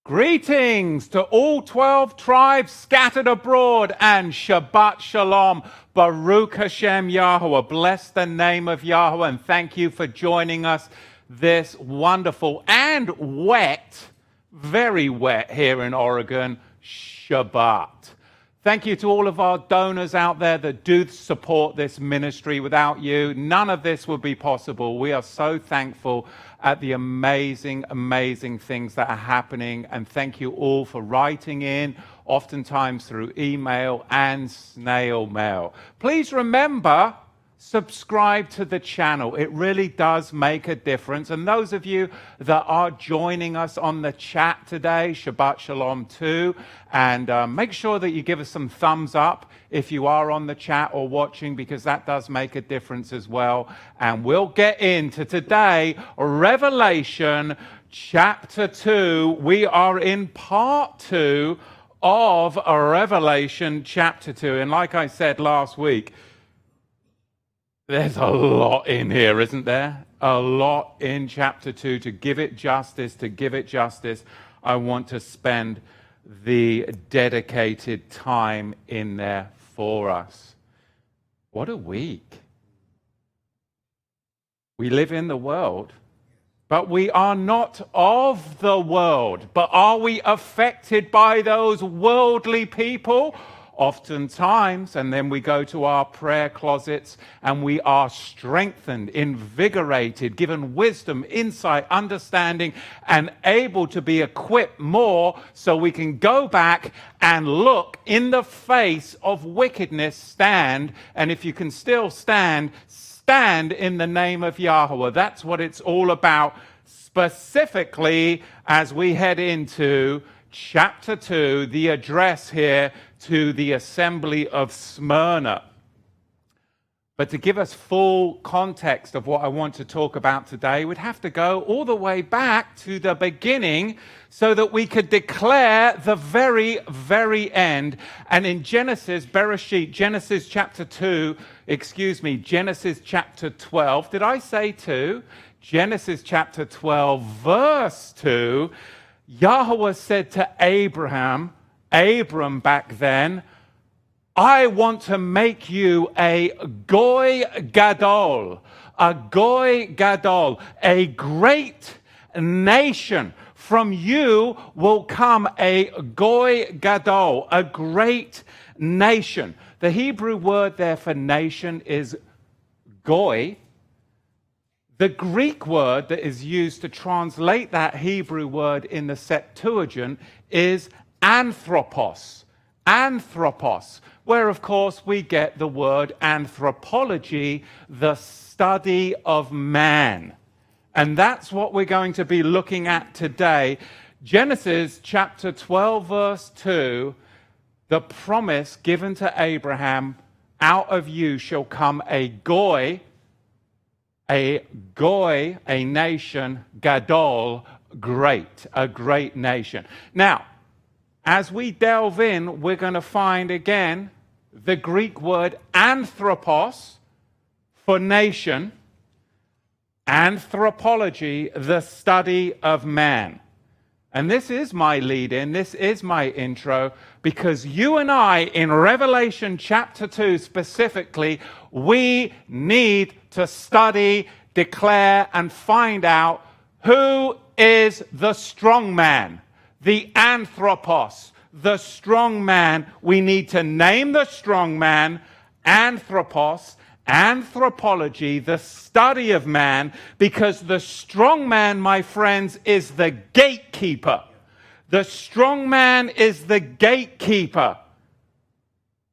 Greetings to all 12 tribes scattered abroad, and Shabbat Shalom. Baruch Hashem Yahweh. Bless the name of Yahweh, and thank you for joining us this wonderful and wet, very wet here in Oregon, Shabbat. Thank you to all of our donors out there that do support this ministry. Without you, none of this would be possible. We are so thankful at the amazing, amazing things that are happening. And thank you all for writing in, oftentimes through email and snail mail. Please remember, subscribe to the channel. It really does make a difference. And those of you that are joining us on the chat today, Shabbat Shalom too. And make sure that you give us some thumbs up if you are on the chat or watching, because that does make a difference as well. And we'll get into today, Revelation chapter 2. We are in part 2 of Revelation chapter 2. And like I said last week, there's a lot in here, isn't there? A lot in chapter 2. To give it justice, I want to spend the dedicated time in there for us. What a week. We live in the world, but we are not of the world. But are we affected by those worldly people? Oftentimes, and then we go to our prayer closets and we are strengthened, invigorated, given wisdom, insight, understanding, and able to be equipped more so we can go back and look in the face of wickedness, stand, and if you can still stand, stand in the name of Yahweh. That's what it's all about, specifically as we head into chapter 2, the address here to the Assembly of Smyrna. But to give us full context of what I want to talk about today, we'd have to go all the way back to the beginning so that we could declare the very, very end. And in Genesis chapter 12. Did I say 2? Genesis chapter 12, verse 2. Yahweh said to Abram back then, I want to make you a goy gadol, a great nation. From you will come a goy gadol, a great nation. The Hebrew word there for nation is goy. The Greek word that is used to translate that Hebrew word in the Septuagint is anthropos. Anthropos, where of course we get the word anthropology, the study of man. And that's what we're going to be looking at today. Genesis chapter 12, verse 2, the promise given to Abraham, out of you shall come a goy, a nation, gadol, great, a great nation. Now, as we delve in, we're going to find again the Greek word anthropos for nation, anthropology, the study of man. And this is my lead-in, this is my intro, because you and I, in Revelation chapter 2 specifically, we need to study, declare, and find out who is the strong man, the anthropos, the strong man. We need to name the strong man, anthropos, anthropology, the study of man, because the strong man, my friends, is the gatekeeper. The strong man is the gatekeeper.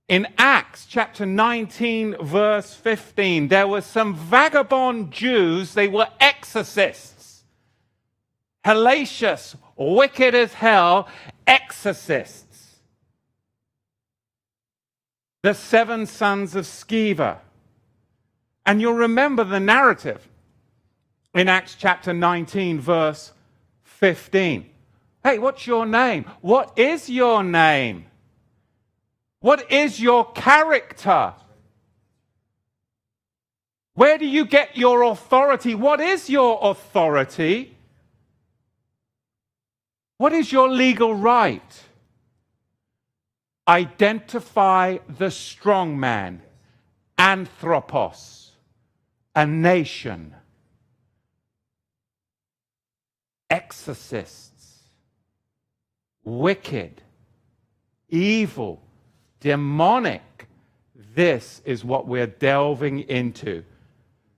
In Acts chapter 19, verse 15, there were some vagabond Jews. They were exorcists. Hellacious, wicked as hell, exorcists. The 7 sons of Sceva. And you'll remember the narrative in Acts chapter 19, verse 15. Hey, what's your name? What is your name? What is your character? Where do you get your authority? What is your authority? What is your legal right? Identify the strong man, anthropos, a nation, exorcists, wicked, evil, demonic. This is what we're delving into.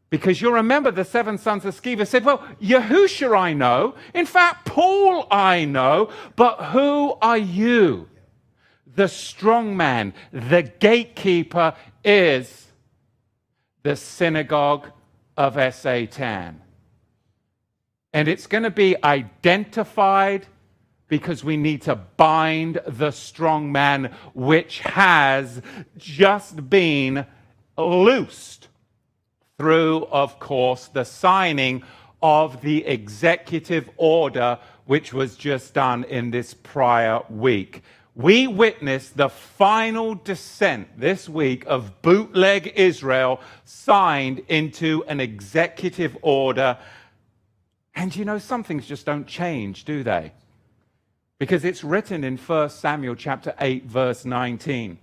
Because you'll remember the seven sons of Sceva said, well, Yahusha I know. In fact, Paul I know. But who are you? The strong man, the gatekeeper is the Synagogue of Satan. And it's going to be identified because we need to bind the strong man, which has just been loosed through, of course, the signing of the executive order, which was just done in this prior week. We witnessed the final descent this week of bootleg Israel signed into an executive order. And you know, some things just don't change, do they? Because it's written in 1 Samuel chapter 8, verse 19.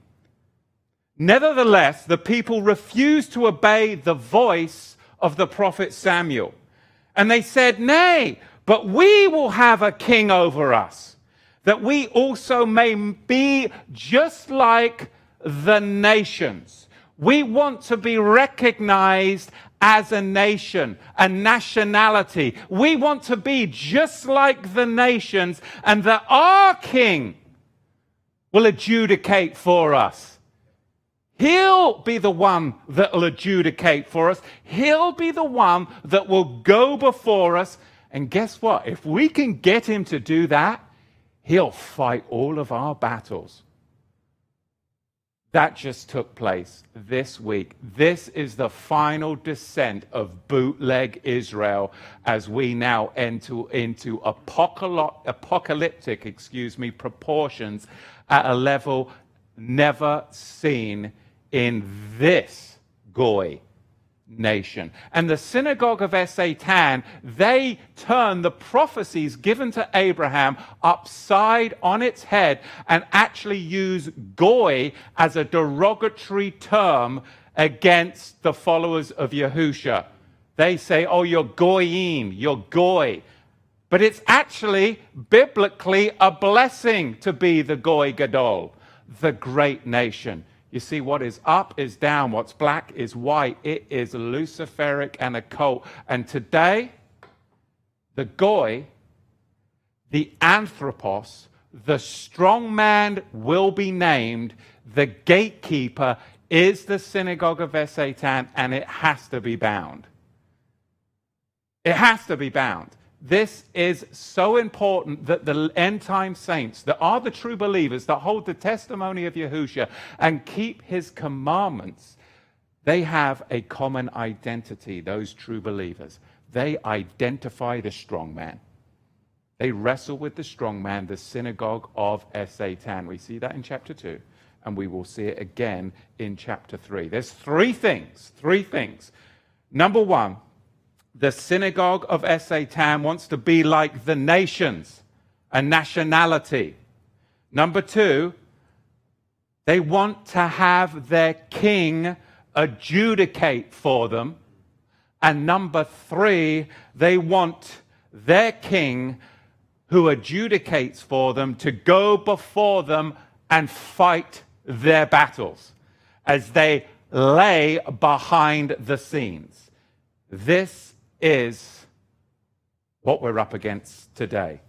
Nevertheless, the people refused to obey the voice of the prophet Samuel. And they said, nay, but we will have a king over us, that we also may be just like the nations. We want to be recognized as a nation, a nationality. We want to be just like the nations, and that our king will adjudicate for us. He'll be the one that will adjudicate for us. He'll be the one that will go before us. And guess what? If we can get him to do that, he'll fight all of our battles. That just took place this week. This is the final descent of bootleg Israel as we now enter into apocalyptic proportions at a level never seen in this Goy nation. And the Synagogue of Satan, they turn the prophecies given to Abraham upside on its head and actually use Goy as a derogatory term against the followers of Yahusha. They say, oh, you're Goyim, you're Goy. But it's actually biblically a blessing to be the Goy Gadol, the great nation. You see, what is up is down. What's black is white. It is Luciferic and occult. And today, the Goy, the anthropos, the strong man will be named. The gatekeeper is the Synagogue of Satan, and it has to be bound. It has to be bound. This is so important that the end-time saints that are the true believers that hold the testimony of Yahusha and keep his commandments, they have a common identity, those true believers. They identify the strong man. They wrestle with the strong man, the Synagogue of Satan. We see that in chapter 2, and we will see it again in chapter 3. There's three things. Number one, the Synagogue of Satan wants to be like the nations, a nationality. Number two, they want to have their king adjudicate for them. And number three, they want their king who adjudicates for them to go before them and fight their battles as they lay behind the scenes. This is what we're up against today.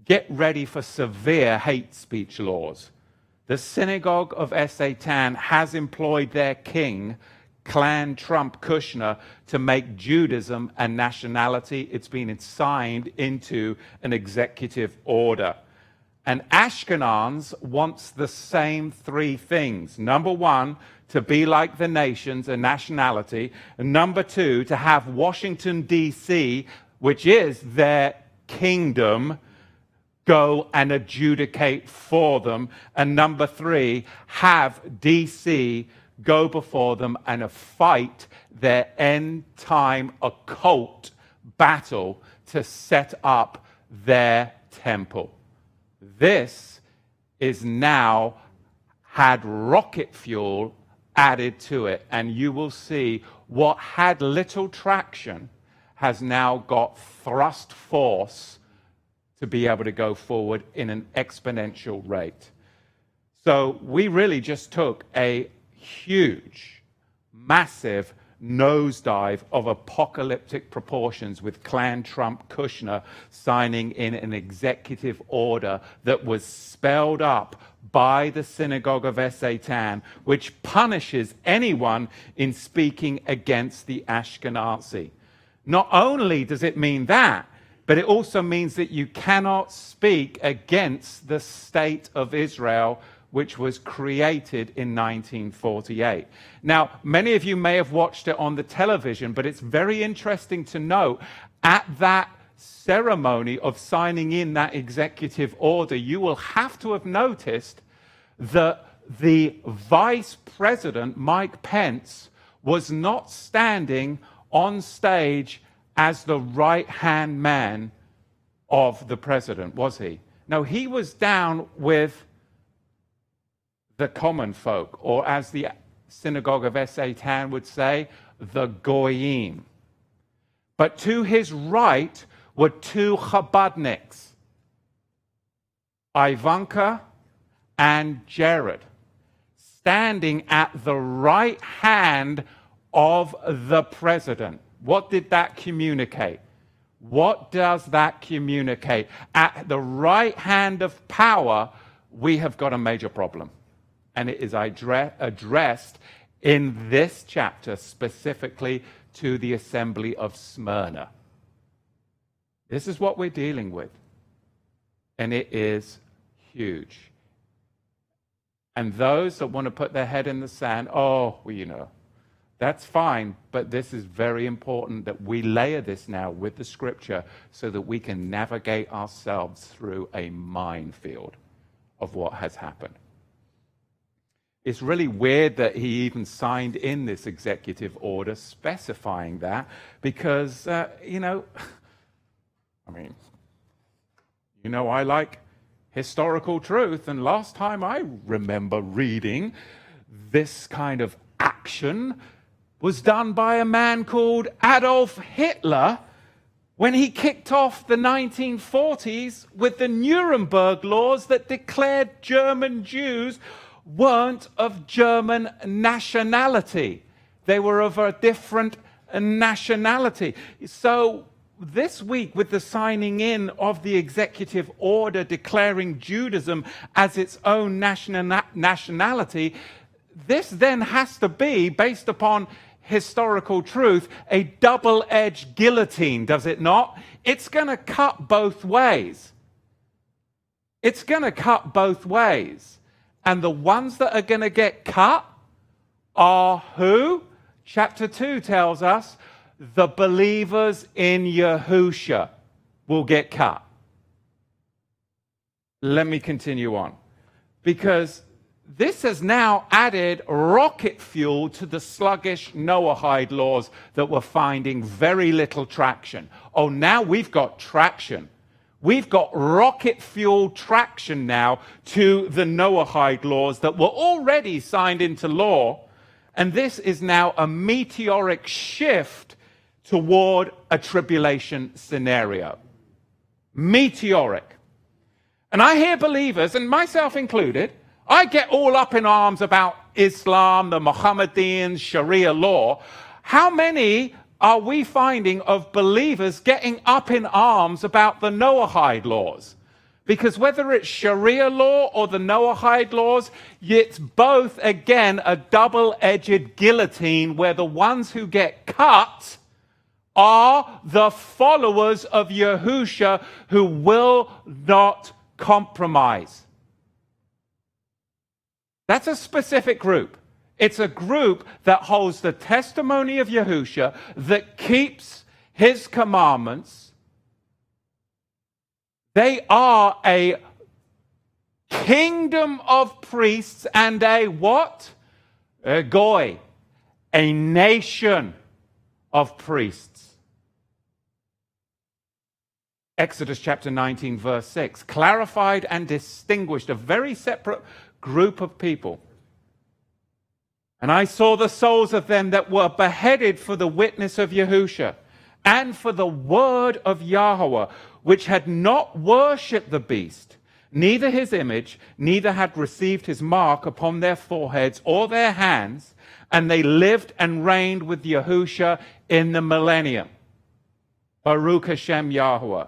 Get ready for severe hate speech laws. The Synagogue of Satan has employed their king, Clan Trump Kushner, to make Judaism a nationality. It's been signed into an executive order. And Ashkenaz wants the same three things. Number one, to be like the nations, a nationality. And number two, to have Washington, D.C., which is their kingdom, go and adjudicate for them. And number three, have D.C. go before them and fight their end-time occult battle to set up their temple. This is now had rocket fuel added to it, and you will see what had little traction has now got thrust force to be able to go forward in an exponential rate. So we really just took a huge, massive nosedive of apocalyptic proportions with Clan Trump Kushner signing in an executive order that was spelled up by the Synagogue of Satan, which punishes anyone in speaking against the Ashkenazi. Not only does it mean that, but it also means that you cannot speak against the state of Israel, which was created in 1948. Now, many of you may have watched it on the television, but it's very interesting to note at that ceremony of signing in that executive order, you will have to have noticed that the Vice President, Mike Pence, was not standing on stage as the right-hand man of the president, was he? No, he was down with the common folk, or as the Synagogue of Satan would say, the Goyim. But to his right were two Chabadniks, Ivanka and Jared, standing at the right hand of the president. What did that communicate? What does that communicate? At the right hand of power, we have got a major problem. And it is addressed in this chapter specifically to the Assembly of Smyrna. This is what we're dealing with. And it is huge. And those that want to put their head in the sand, that's fine, but this is very important that we layer this now with the scripture so that we can navigate ourselves through a minefield of what has happened. It's really weird that he even signed in this executive order specifying that because, I like historical truth. And last time I remember reading this kind of action was done by a man called Adolf Hitler when he kicked off the 1940s with the Nuremberg laws that declared German Jews weren't of German nationality. They were of a different nationality. So this week, with the signing in of the executive order declaring Judaism as its own nationality, this then has to be, based upon historical truth, a double-edged guillotine, does it not? It's going to cut both ways. It's going to cut both ways. And the ones that are going to get cut are who? Chapter 2 tells us the believers in Yahusha will get cut. Let me continue on. Because this has now added rocket fuel to the sluggish Noahide laws that were finding very little traction. Oh, now we've got traction. We've got rocket fuel traction now to the Noahide laws that were already signed into law. And this is now a meteoric shift toward a tribulation scenario. Meteoric. And I hear believers, and myself included, I get all up in arms about Islam, the Mohammedan Sharia law. How many are we finding of believers getting up in arms about the Noahide laws? Because whether it's Sharia law or the Noahide laws, it's both, again, a double-edged guillotine where the ones who get cut are the followers of Yahusha who will not compromise. That's a specific group. It's a group that holds the testimony of Yahusha, that keeps his commandments. They are a kingdom of priests and a what? A goy, a nation of priests. Exodus chapter 19, verse 6, clarified and distinguished a very separate group of people. And I saw the souls of them that were beheaded for the witness of Yahusha and for the word of Yahweh, which had not worshipped the beast, neither his image, neither had received his mark upon their foreheads or their hands, and they lived and reigned with Yahusha in the millennium. Baruch Hashem Yahweh.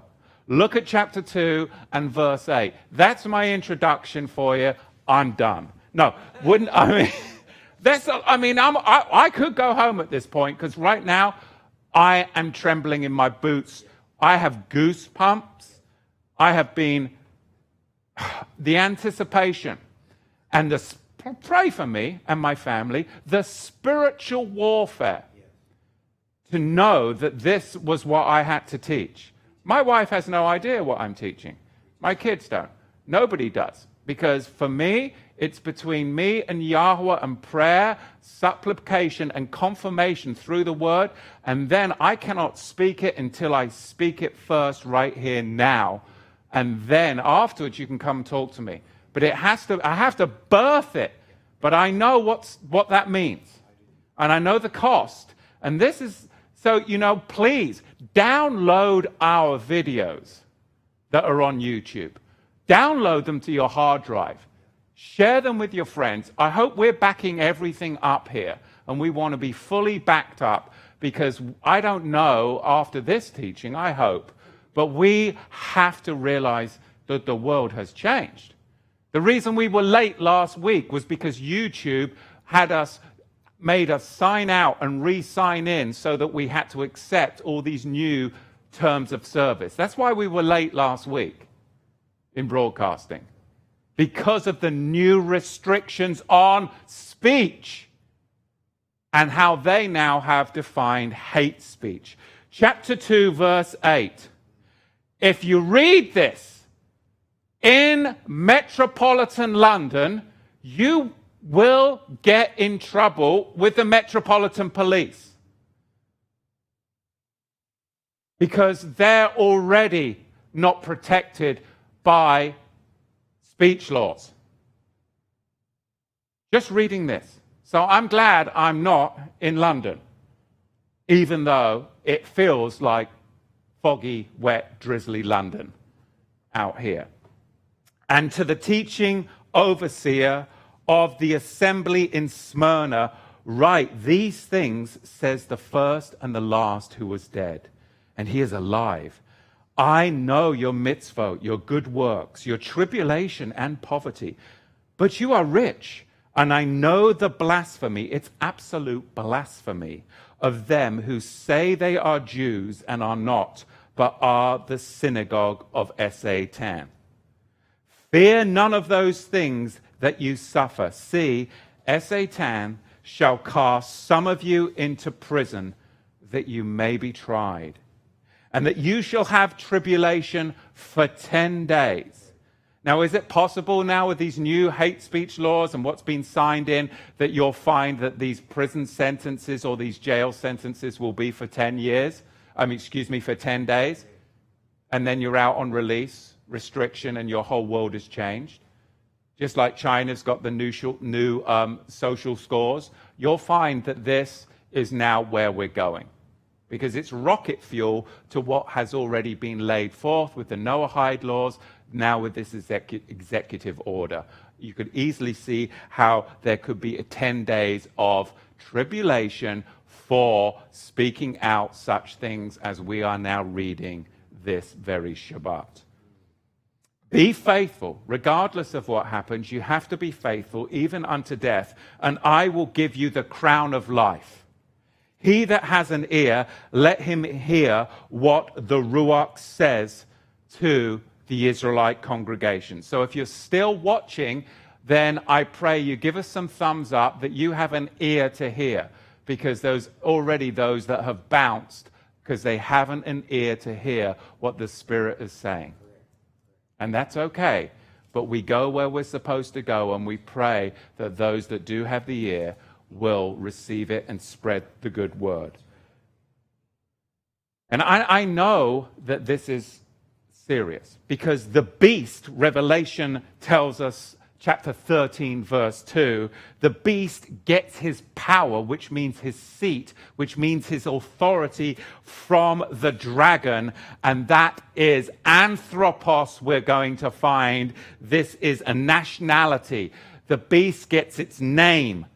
Look at chapter 2 and verse 8. That's my introduction for you. I'm done. No, wouldn't I mean? I could go home at this point because right now I am trembling in my boots. I have goosebumps. I have been the anticipation and pray for me and my family, the spiritual warfare to know that this was what I had to teach. My wife has no idea what I'm teaching. My kids don't. Nobody does. Because for me, it's between me and Yahweh and prayer, supplication, and confirmation through the word. And then I cannot speak it until I speak it first right here now. And then afterwards you can come and talk to me. But I have to birth it. But I know what that means. And I know the cost. And this is, so, please download our videos that are on YouTube. Download them to your hard drive. Share them with your friends. I hope we're backing everything up here. And we want to be fully backed up because I don't know after this teaching, I hope. But we have to realize that the world has changed. The reason we were late last week was because YouTube made us sign out and re-sign in so that we had to accept all these new terms of service. That's why we were late last week in broadcasting, because of the new restrictions on speech and how they now have defined hate speech. Chapter 2, verse 8. If you read this in metropolitan London, you will get in trouble with the Metropolitan Police because they're already not protected by speech laws. Just reading this. So I'm glad I'm not in London, even though it feels like foggy, wet, drizzly London out here. And to the teaching overseer of the assembly in Smyrna, write, these things says the first and the last who was dead, and he is alive. I know your mitzvot, your good works, your tribulation and poverty, but you are rich. And I know the blasphemy, it's absolute blasphemy, of them who say they are Jews and are not, but are the synagogue of Satan. Fear none of those things that you suffer. See, Satan shall cast some of you into prison, that you may be tried, and that you shall have tribulation for 10 days. Now, is it possible now with these new hate speech laws and what's been signed in that you'll find that these prison sentences or these jail sentences will be for 10 years? For 10 days? And then you're out on release, restriction, and your whole world has changed? Just like China's got the new social scores, you'll find that this is now where we're going. Because it's rocket fuel to what has already been laid forth with the Noahide laws, now with this executive order. You could easily see how there could be 10 days of tribulation for speaking out such things as we are now reading this very Shabbat. Be faithful, regardless of what happens. You have to be faithful, even unto death, and I will give you the crown of life. He that has an ear, let him hear what the Ruach says to the Israelite congregation. So if you're still watching, then I pray you give us some thumbs up that you have an ear to hear, because those that have bounced because they haven't an ear to hear what the Spirit is saying. And that's okay. But we go where we're supposed to go, and we pray that those that do have the ear will receive it and spread the good word. And I know that this is serious, because the beast, Revelation tells us, chapter 13, verse 2, the beast gets his power, which means his seat, which means his authority, from the dragon, and that is anthropos. We're going to find this is a nationality. The beast gets its name,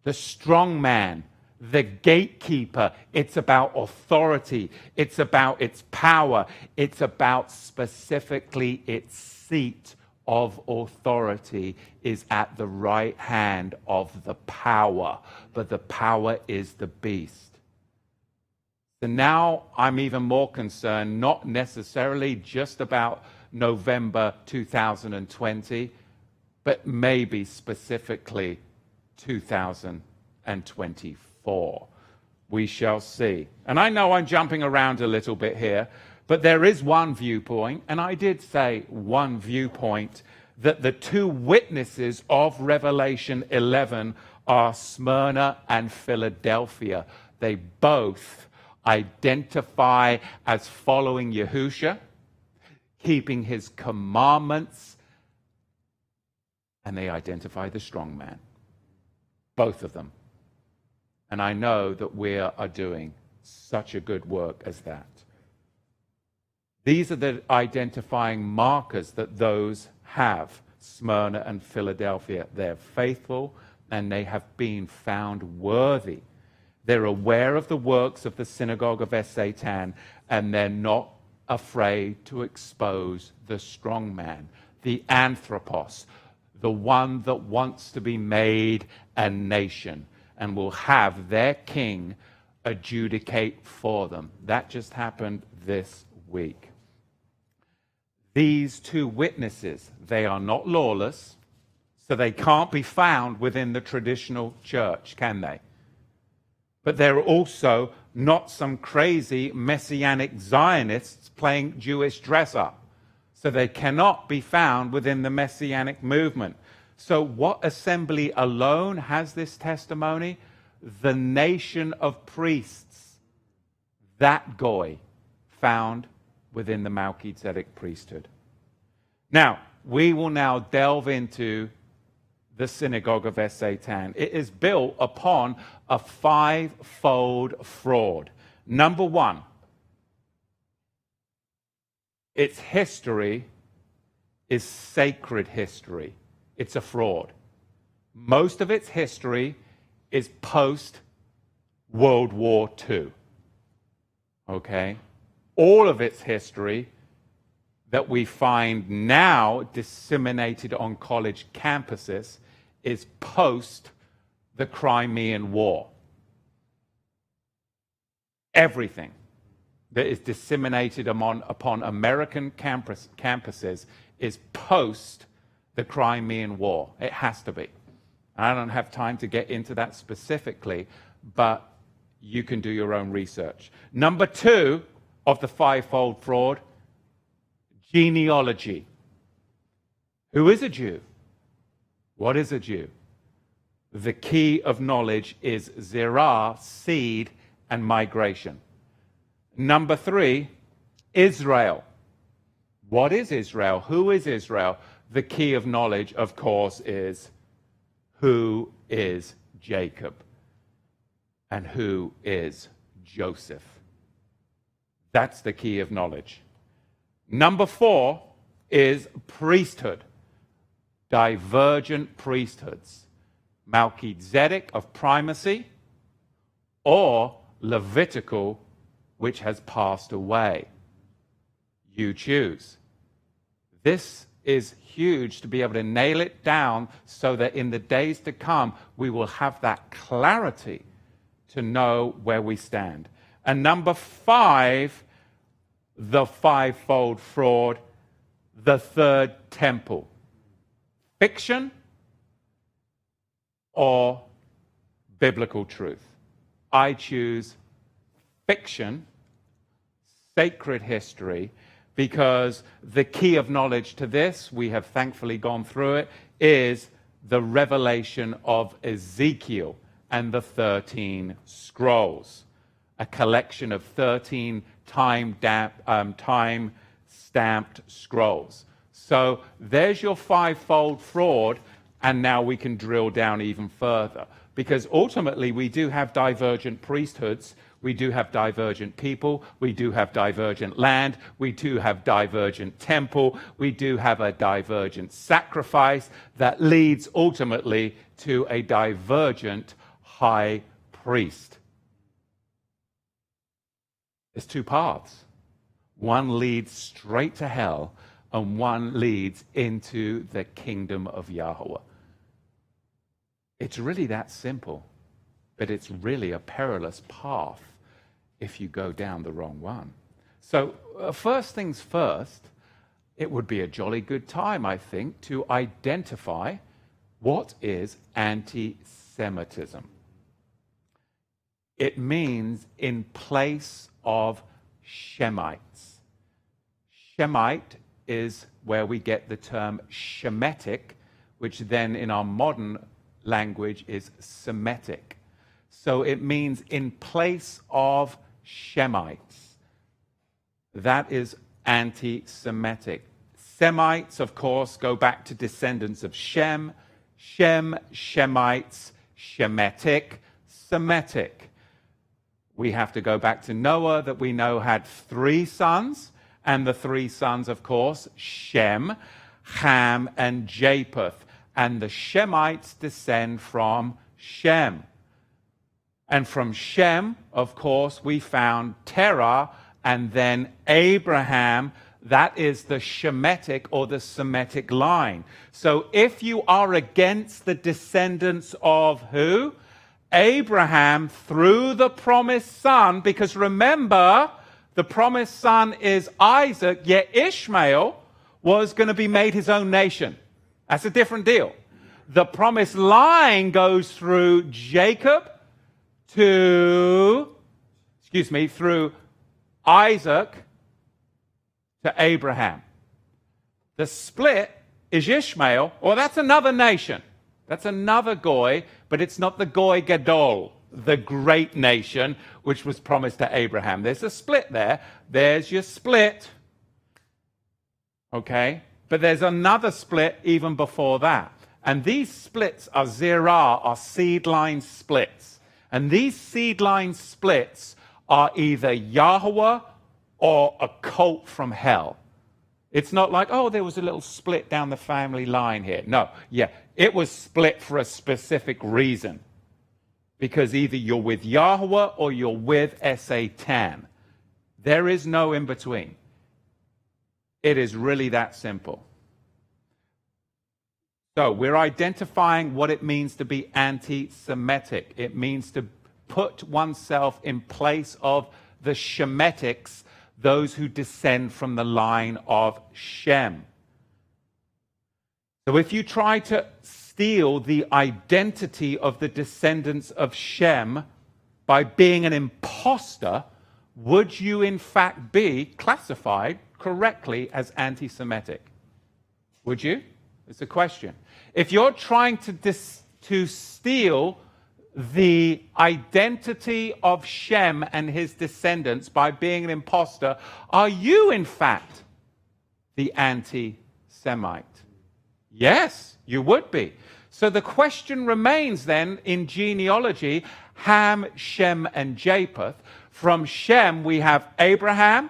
the strong man, the gatekeeper. It's about authority. It's about its power. It's about specifically its seat of authority is at the right hand of the power. But the power is the beast. So now I'm even more concerned, not necessarily just about November 2020, but maybe specifically 2024. We shall see. And I know I'm jumping around a little bit here, but there is one viewpoint, and I did say one viewpoint, that the two witnesses of Revelation 11 are Smyrna and Philadelphia. They both identify as following Yahushua, keeping his commandments, and they identify the strong man. Both of them. And I know that we are doing such a good work as that. These are the identifying markers that those have, Smyrna and Philadelphia. They're faithful and they have been found worthy. They're aware of the works of the Synagogue of Satan, and they're not afraid to expose the strong man, the anthropos, the one that wants to be made a nation and will have their king adjudicate for them. That just happened this week. These two witnesses, they are not lawless, so they can't be found within the traditional church, can they? But they're also not some crazy messianic Zionists playing Jewish dress up. So they cannot be found within the messianic movement. So what assembly alone has this testimony? The nation of priests, that goy, found within the Melchizedek priesthood. Now, we will now delve into the Synagogue of Satan. It is built upon a five-fold fraud. Number one, its history is sacred history. It's a fraud. Most of its history is post-World War II. Okay? All of its history that we find now disseminated on college campuses is post the Crimean War. Everything that is disseminated upon American campuses is post the Crimean War. It has to be. I don't have time to get into that specifically, but you can do your own research. Number two of the fivefold fraud, genealogy. Who is a Jew? What is a Jew? The key of knowledge is zerah, seed, and migration. Number three, Israel. What is Israel? Who is Israel? The key of knowledge, of course, is who is Jacob and who is Joseph. That's the key of knowledge. Number four is priesthood, divergent priesthoods. Melchizedek of primacy or Levitical, which has passed away. You choose. This is huge to be able to nail it down so that in the days to come, we will have that clarity to know where we stand. And number five, the fivefold fraud, the third temple. Fiction or biblical truth? I choose fiction, sacred history, because the key of knowledge to this, we have thankfully gone through it, is the revelation of Ezekiel and the 13 scrolls, a collection of 13 time-stamped stamped scrolls. So there's your fivefold fraud, and now we can drill down even further. Because ultimately we do have divergent priesthoods, we do have divergent people, we do have divergent land, we do have divergent temple, we do have a divergent sacrifice that leads ultimately to a divergent high priest. There's two paths. One leads straight to hell, and one leads into the kingdom of Yahweh. It's really that simple, but it's really a perilous path if you go down the wrong one. So first things first, it would be a jolly good time, I think, to identify what is anti-Semitism. It means in place of Shemites. Shemite is where we get the term Shemitic, which then in our modern language is Semitic. So it means in place of Shemites. That is anti-Semitic. Semites, of course, go back to descendants of Shem. Shem, Shemites, Shemitic, Semitic. We have to go back to Noah, that we know had 3 sons, and the 3 sons, of course, Shem, Ham, and Japheth. And the Shemites descend from Shem. And from Shem, of course, we found Terah, and then Abraham. That is the Shemitic or the Semitic line. So if you are against the descendants of who? Abraham through the promised son, because remember, the promised son is Isaac, yet Ishmael was going to be made his own nation. That's a different deal. The promised line goes through Jacob through Isaac to Abraham. The split is Ishmael, or that's another nation. That's another Goy, but it's not the Goy Gadol, the great nation, which was promised to Abraham. There's a split there. There's your split. Okay? But there's another split even before that. And these splits are zerah, are seed line splits. And these seed line splits are either Yahweh or a cult from hell. It's not like, oh, there was a little split down the family line here. No, it was split for a specific reason. Because either you're with Yahweh or you're with Satan. There is no in between. It is really that simple. So we're identifying what it means to be anti-Semitic. It means to put oneself in place of the Shemitics, those who descend from the line of Shem. So if you try to steal the identity of the descendants of Shem by being an imposter, would you in fact be classified correctly as anti-Semitic? Would you? It's a question. If you're trying to steal the identity of Shem and his descendants by being an imposter, are you in fact the anti-Semite? Yes, you would be. So the question remains then in genealogy, Ham, Shem, and Japheth. From Shem we have Abraham,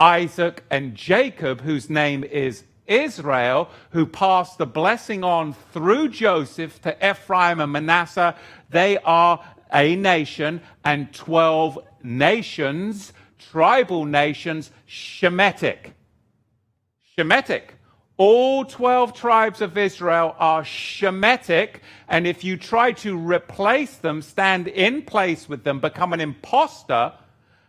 Isaac, and Jacob, whose name is Israel, who passed the blessing on through Joseph to Ephraim and Manasseh. They are a nation, and 12 nations, tribal nations, Shemitic. Shemitic. All 12 tribes of Israel are Shemitic, and if you try to replace them, stand in place with them, become an imposter,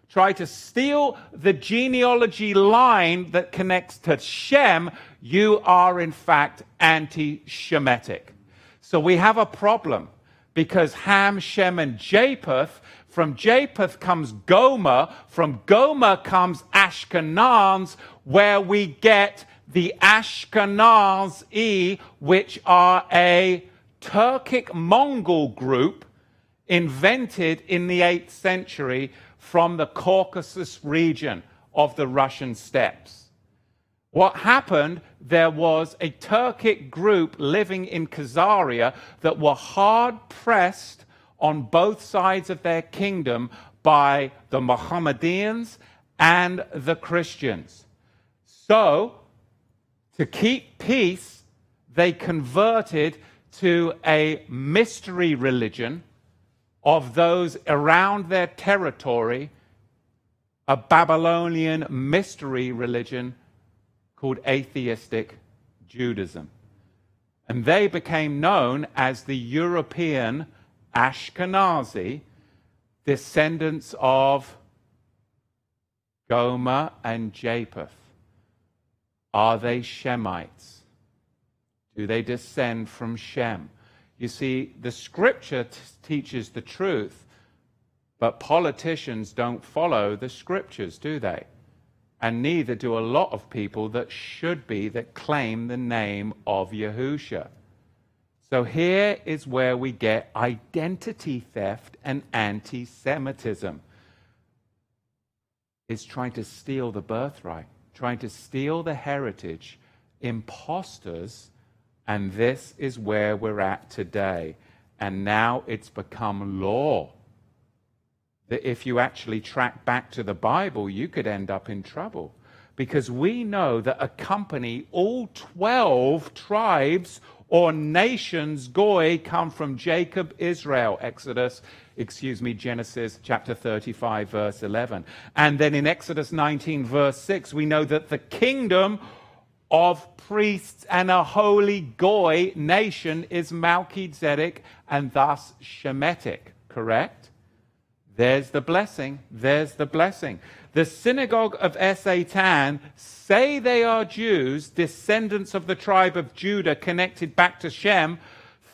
try to steal the genealogy line that connects to Shem, you are in fact anti-Shemitic. So we have a problem, because Ham, Shem, and Japheth, from Japheth comes Gomer, from Gomer comes Ashkenaz, where we get the Ashkenazi, which are a Turkic Mongol group invented in the 8th century from the Caucasus region of the Russian steppes. What happened, there was a Turkic group living in Kazaria that were hard-pressed on both sides of their kingdom by the Mohammedans and the Christians. So, to keep peace, they converted to a mystery religion of those around their territory, a Babylonian mystery religion called atheistic Judaism. And they became known as the European Ashkenazi, descendants of Gomer and Japheth. Are they Shemites? Do they descend from Shem? You see, the scripture teaches the truth, but politicians don't follow the scriptures, do they? And neither do a lot of people that should be, that claim the name of Yahusha. So here is where we get identity theft and anti-Semitism. It's trying to steal the birthright, trying to steal the heritage, imposters, and this is where we're at today. And now it's become law. That if you actually track back to the Bible, you could end up in trouble. Because we know that accompany all 12 tribes or nations, Goy, come from Jacob, Israel, Genesis chapter 35, verse 11. And then in Exodus 19, verse 6, we know that the kingdom of priests and a holy Goy nation is Melchizedek and thus Shemitic, correct? There's the blessing. There's the blessing. The Synagogue of Satan say they are Jews, descendants of the tribe of Judah, connected back to Shem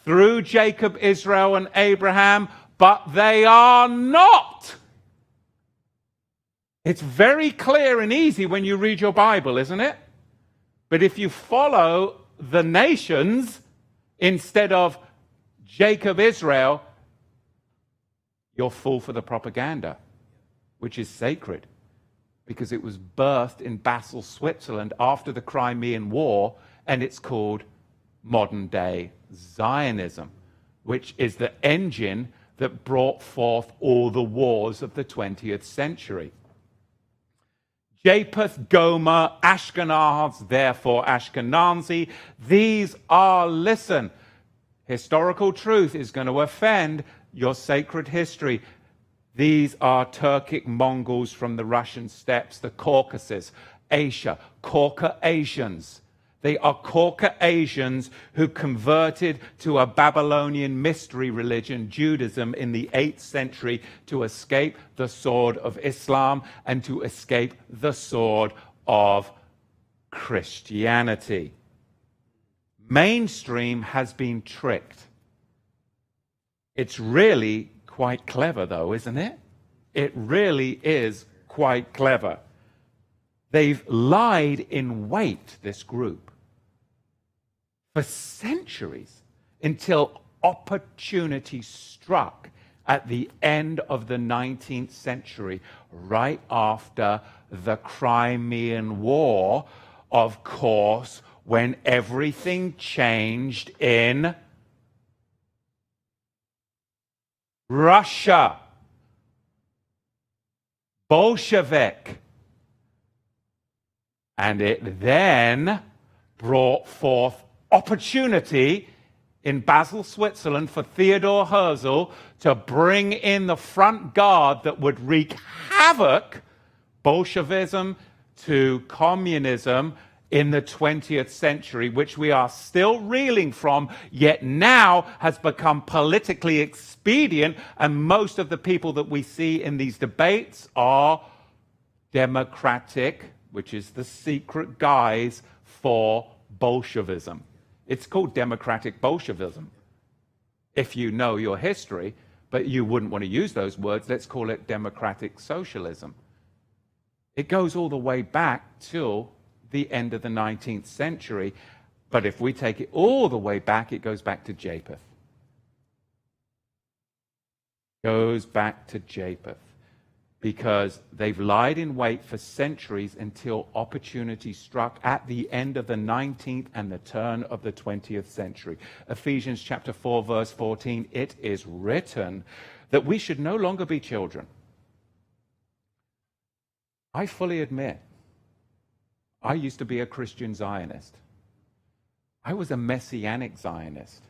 through Jacob, Israel, and Abraham, but they are not. It's very clear and easy when you read your Bible, isn't it? But if you follow the nations instead of Jacob, Israel, you'll fall for the propaganda, which is sacred, because it was birthed in Basel, Switzerland after the Crimean War, and it's called modern-day Zionism, which is the engine that brought forth all the wars of the 20th century. Japheth, Gomer, Ashkenaz, therefore Ashkenazi, these are, listen, historical truth is going to offend your sacred history. These are Turkic Mongols from the Russian steppes, the Caucasus, Asia, Caucasians. They are Caucasians who converted to a Babylonian mystery religion, Judaism, in the 8th century to escape the sword of Islam and to escape the sword of Christianity. Mainstream has been tricked. It's really quite clever, though, isn't it? It really is quite clever. They've lied in wait, this group, for centuries, until opportunity struck at the end of the 19th century, right after the Crimean War, of course, when everything changed in Russia. Bolshevik. And it then brought forth opportunity in Basel, Switzerland, for Theodor Herzl to bring in the front guard that would wreak havoc, Bolshevism to communism, in the 20th century, which we are still reeling from, yet now has become politically expedient, and most of the people that we see in these debates are democratic, which is the secret guise for Bolshevism. It's called democratic Bolshevism, if you know your history, but you wouldn't want to use those words. Let's call it democratic socialism. It goes all the way back till the end of the 19th century, but if we take it all the way back, it goes back to Japheth. because they've lied in wait for centuries until opportunity struck at the end of the 19th and the turn of the 20th century. Ephesians chapter 4, verse 14, it is written that we should no longer be children. I fully admit, I used to be a Christian Zionist. I was a Messianic Zionist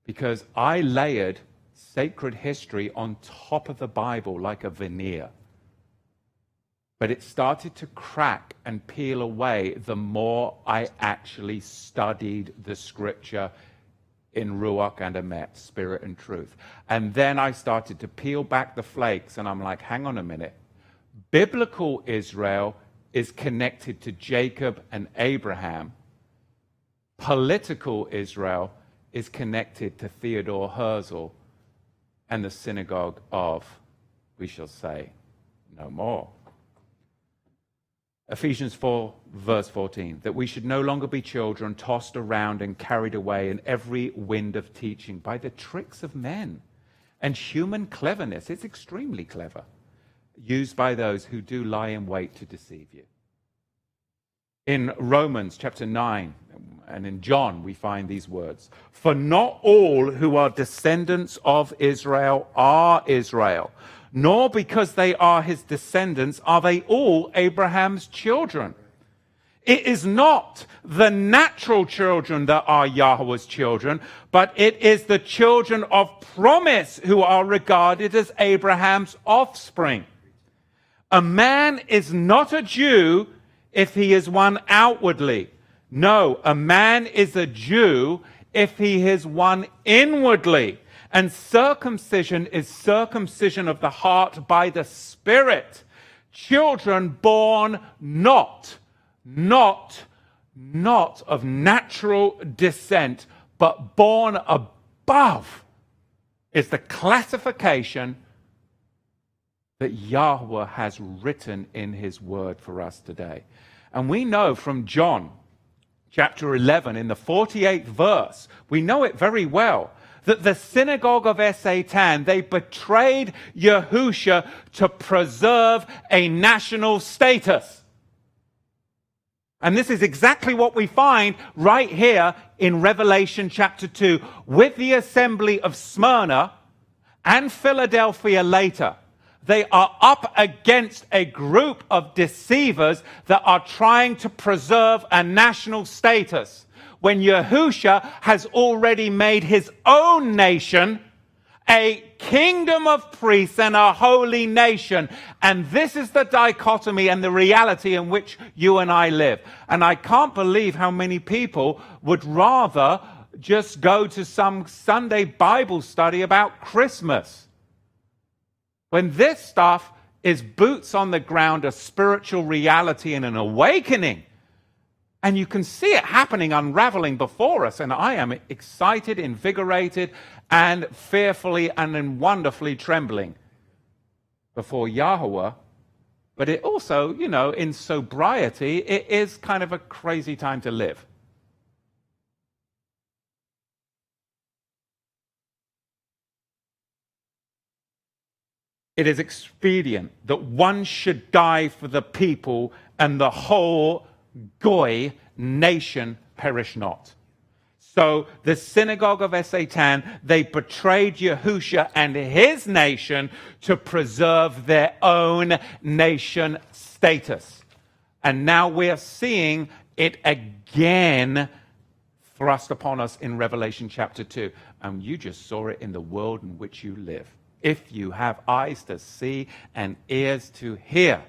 because I layered sacred history on top of the Bible like a veneer. But it started to crack and peel away the more I actually studied the scripture in Ruach and Emet, spirit and truth. And then I started to peel back the flakes, and I'm like, hang on a minute. Biblical Israel is connected to Jacob and Abraham. Political Israel is connected to Theodore Herzl and the Synagogue of, we shall say, no more. Ephesians 4, verse 14, that we should no longer be children tossed around and carried away in every wind of teaching by the tricks of men and human cleverness. It's extremely clever, used by those who do lie in wait to deceive you. In Romans chapter 9 and in John, we find these words. For not all who are descendants of Israel are Israel, nor because they are his descendants are they all Abraham's children. It is not the natural children that are Yahweh's children, but it is the children of promise who are regarded as Abraham's offspring. A man is not a Jew if he is one outwardly. No, a man is a Jew if he is one inwardly. And circumcision is circumcision of the heart by the Spirit. Children born not of natural descent, but born above is the classification that Yahweh has written in his word for us today. And we know from John chapter 11 in the 48th verse, we know it very well, that the Synagogue of Satan, they betrayed Yahusha to preserve a national status. And this is exactly what we find right here in Revelation chapter 2 with the Assembly of Smyrna and Philadelphia later. They are up against a group of deceivers that are trying to preserve a national status when Yahusha has already made his own nation a kingdom of priests and a holy nation. And this is the dichotomy and the reality in which you and I live. And I can't believe how many people would rather just go to some Sunday Bible study about Christmas, when this stuff is boots on the ground, a spiritual reality and an awakening. And you can see it happening, unraveling before us. And I am excited, invigorated, and fearfully and wonderfully trembling before Yahweh. But it also, in sobriety, it is kind of a crazy time to live. It is expedient that one should die for the people and the whole Goy nation perish not. So the Synagogue of Satan, they betrayed Yahusha and his nation to preserve their own nation status. And now we're seeing it again thrust upon us in Revelation chapter 2. And you just saw it in the world in which you live. If you have eyes to see and ears to hear.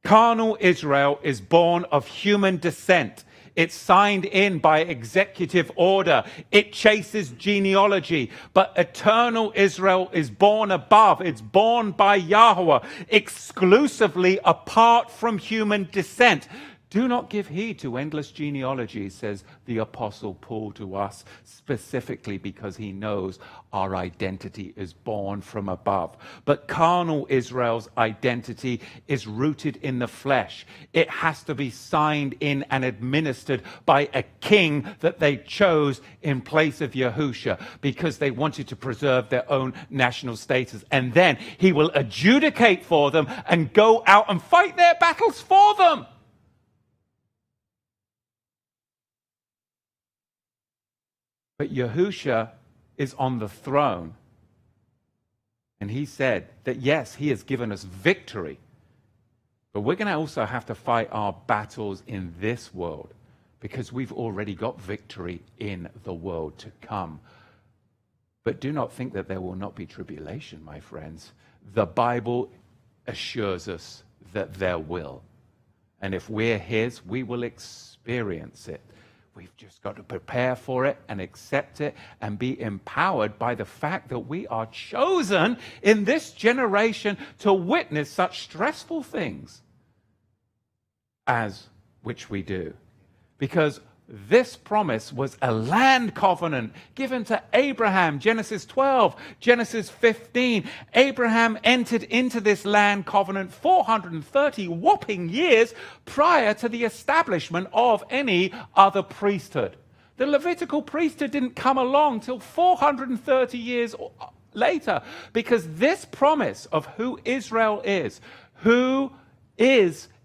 Carnal Israel is born of human descent. It's signed in by executive order. It chases genealogy. But eternal Israel is born above. It's born by Yahweh, exclusively apart from human descent. Do not give heed to endless genealogies, says the Apostle Paul to us, specifically because he knows our identity is born from above. But carnal Israel's identity is rooted in the flesh. It has to be signed in and administered by a king that they chose in place of Yahusha because they wanted to preserve their own national status. And then he will adjudicate for them and go out and fight their battles for them. But Yahusha is on the throne. And he said that, yes, he has given us victory. But we're going to also have to fight our battles in this world because we've already got victory in the world to come. But do not think that there will not be tribulation, my friends. The Bible assures us that there will. And if we're his, we will experience it. We've just got to prepare for it and accept it and be empowered by the fact that we are chosen in this generation to witness such stressful things as which we do. Because this promise was a land covenant given to Abraham. Genesis 12, Genesis 15. Abraham entered into this land covenant 430 whopping years prior to the establishment of any other priesthood. The Levitical priesthood didn't come along till 430 years later, because this promise of who Israel is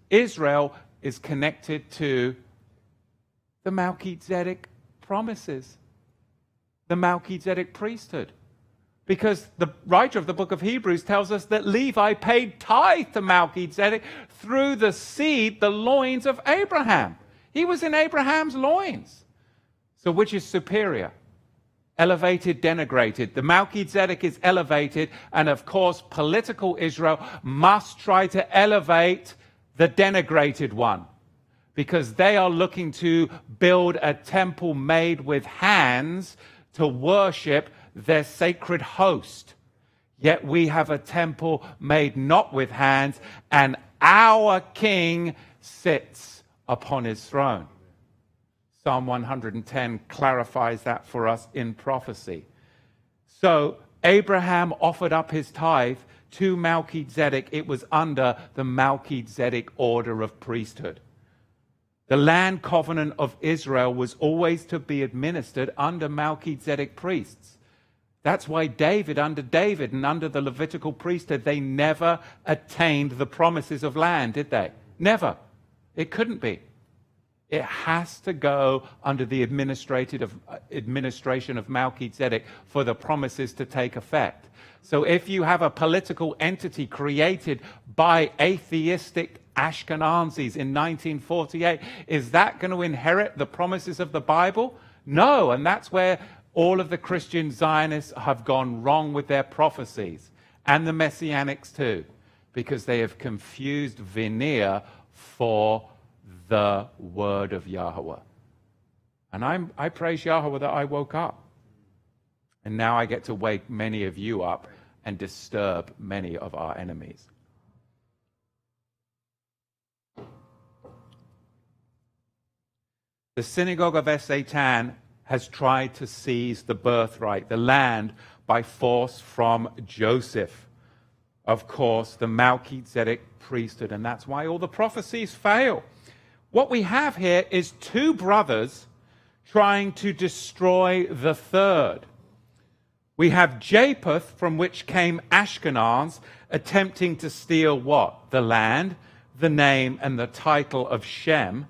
Israel, is connected to the Melchizedek promises, the Melchizedek priesthood. Because the writer of the book of Hebrews tells us that Levi paid tithe to Melchizedek through the seed, the loins of Abraham. He was in Abraham's loins. So which is superior? Elevated, denigrated. The Melchizedek is elevated, and of course, political Israel must try to elevate the denigrated one, because they are looking to build a temple made with hands to worship their sacred host. Yet we have a temple made not with hands, and our King sits upon his throne. Psalm 110 clarifies that for us in prophecy. So Abraham offered up his tithe to Melchizedek. It was under the Melchizedek order of priesthood. The land covenant of Israel was always to be administered under Melchizedek priests. That's why under David and under the Levitical priesthood, they never attained the promises of land, did they? Never. It couldn't be. It has to go under the administration of Melchizedek for the promises to take effect. So if you have a political entity created by atheistic Ashkenazis in 1948, is that going to inherit the promises of the Bible? No, and that's where all of the Christian Zionists have gone wrong with their prophecies, and the Messianics too, because they have confused veneer for the word of Yahweh. And I praise Yahweh that I woke up. And now I get to wake many of you up and disturb many of our enemies. The Synagogue of Satan has tried to seize the birthright, the land, by force from Joseph. Of course, the Melchizedek priesthood, and that's why all the prophecies fail. What we have here is two brothers trying to destroy the third. We have Japheth, from which came Ashkenaz, attempting to steal what? The land, the name, and the title of Shem.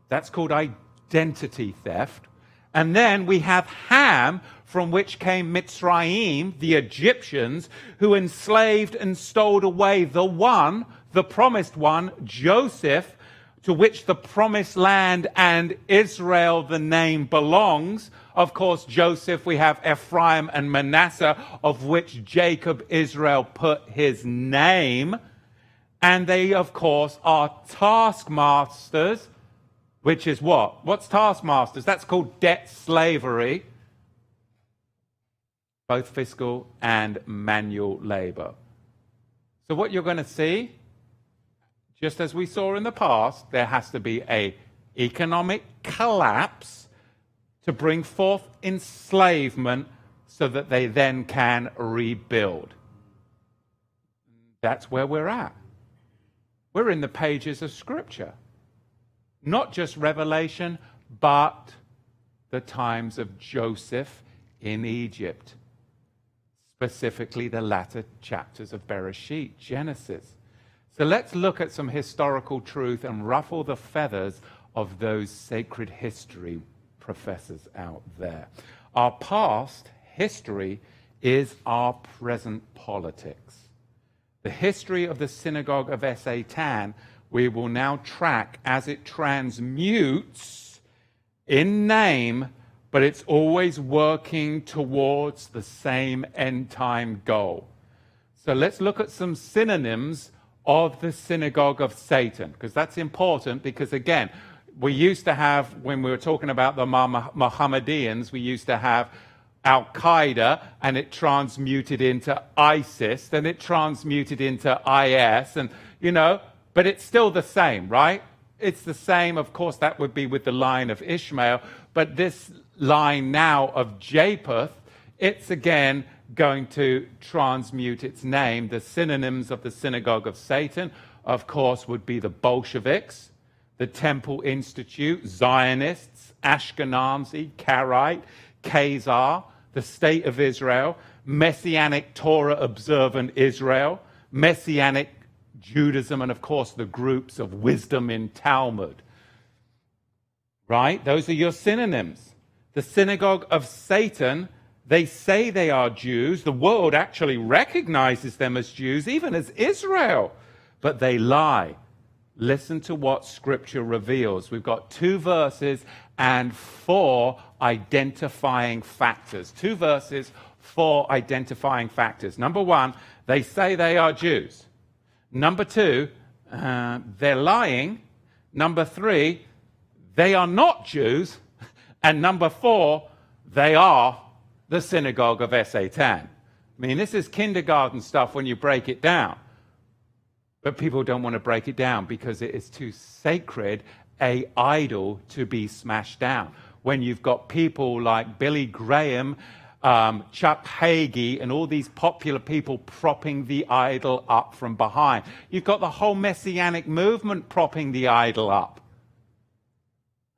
That's called identity theft. And then we have Ham, from which came Mitzrayim, the Egyptians, who enslaved and stole away the promised one, Joseph, to which the promised land and Israel, the name, belongs. Of course, Joseph, we have Ephraim and Manasseh, of which Jacob, Israel, put his name. And they, of course, are taskmasters, which is what? What's taskmasters? That's called debt slavery, both fiscal and manual labor. So what you're going to see, Just as we saw in the past, there has to be an economic collapse to bring forth enslavement so that they then can rebuild. That's where we're at. We're in the pages of Scripture. Not just Revelation, but the times of Joseph in Egypt. Specifically the latter chapters of Bereshit, Genesis. So let's look at some historical truth and ruffle the feathers of those sacred history professors out there. Our past history is our present politics. The history of the Synagogue of Satan we will now track as it transmutes in name, but it's always working towards the same end-time goal. So let's look at some synonyms of the Synagogue of Satan, because that's important, because again, we used to have, when we were talking about the Mohammedans, we used to have Al-Qaeda, and it transmuted into ISIS, then it transmuted into IS, and, but it's still the same, right? It's the same, of course, that would be with the line of Ishmael, but this line now of Japheth, it's again going to transmute its name. The synonyms of the Synagogue of Satan, of course, would be the Bolsheviks, the Temple Institute, Zionists, Ashkenazi, Karaite, Khazar, the State of Israel, Messianic Torah observant Israel, Messianic Judaism, and of course the groups of wisdom in Talmud. Right? Those are your synonyms. The Synagogue of Satan, they say they are Jews. The world actually recognizes them as Jews, even as Israel, but they lie. Listen to what Scripture reveals. We've got 2 verses and 4 identifying factors. 2 verses, 4 identifying factors. Number 1, they say they are Jews. Number 2, they're lying. Number 3, they are not Jews. And number 4, they are the Synagogue of Satan. I mean, this is kindergarten stuff when you break it down. But people don't want to break it down because it is too sacred an idol to be smashed down. When you've got people like Billy Graham, Chuck Hagee, and all these popular people propping the idol up from behind. You've got the whole Messianic movement propping the idol up.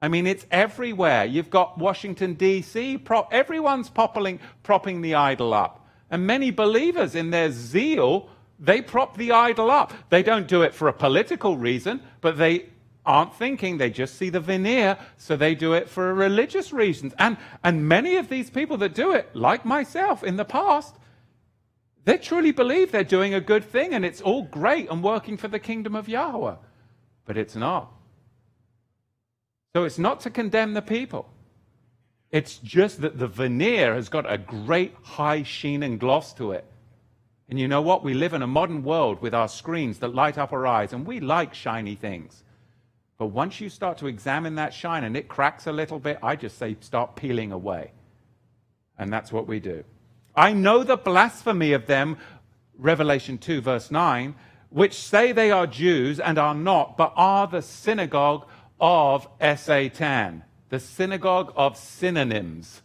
I mean, it's everywhere. You've got Washington, D.C., everyone's propping the idol up. And many believers in their zeal, they prop the idol up. They don't do it for a political reason, but they aren't thinking. They just see the veneer, so they do it for religious reasons. And many of these people that do it, like myself in the past, they truly believe they're doing a good thing and it's all great and working for the kingdom of Yahweh. But it's not. So it's not to condemn the people. It's just that the veneer has got a great high sheen and gloss to it. And you know what? We live in a modern world with our screens that light up our eyes, and we like shiny things. But once you start to examine that shine and it cracks a little bit, I just say start peeling away. And that's what we do. I know the blasphemy of them, Revelation 2 verse 9, which say they are Jews and are not, but are the synagogue of Satan, the synagogue of synonyms.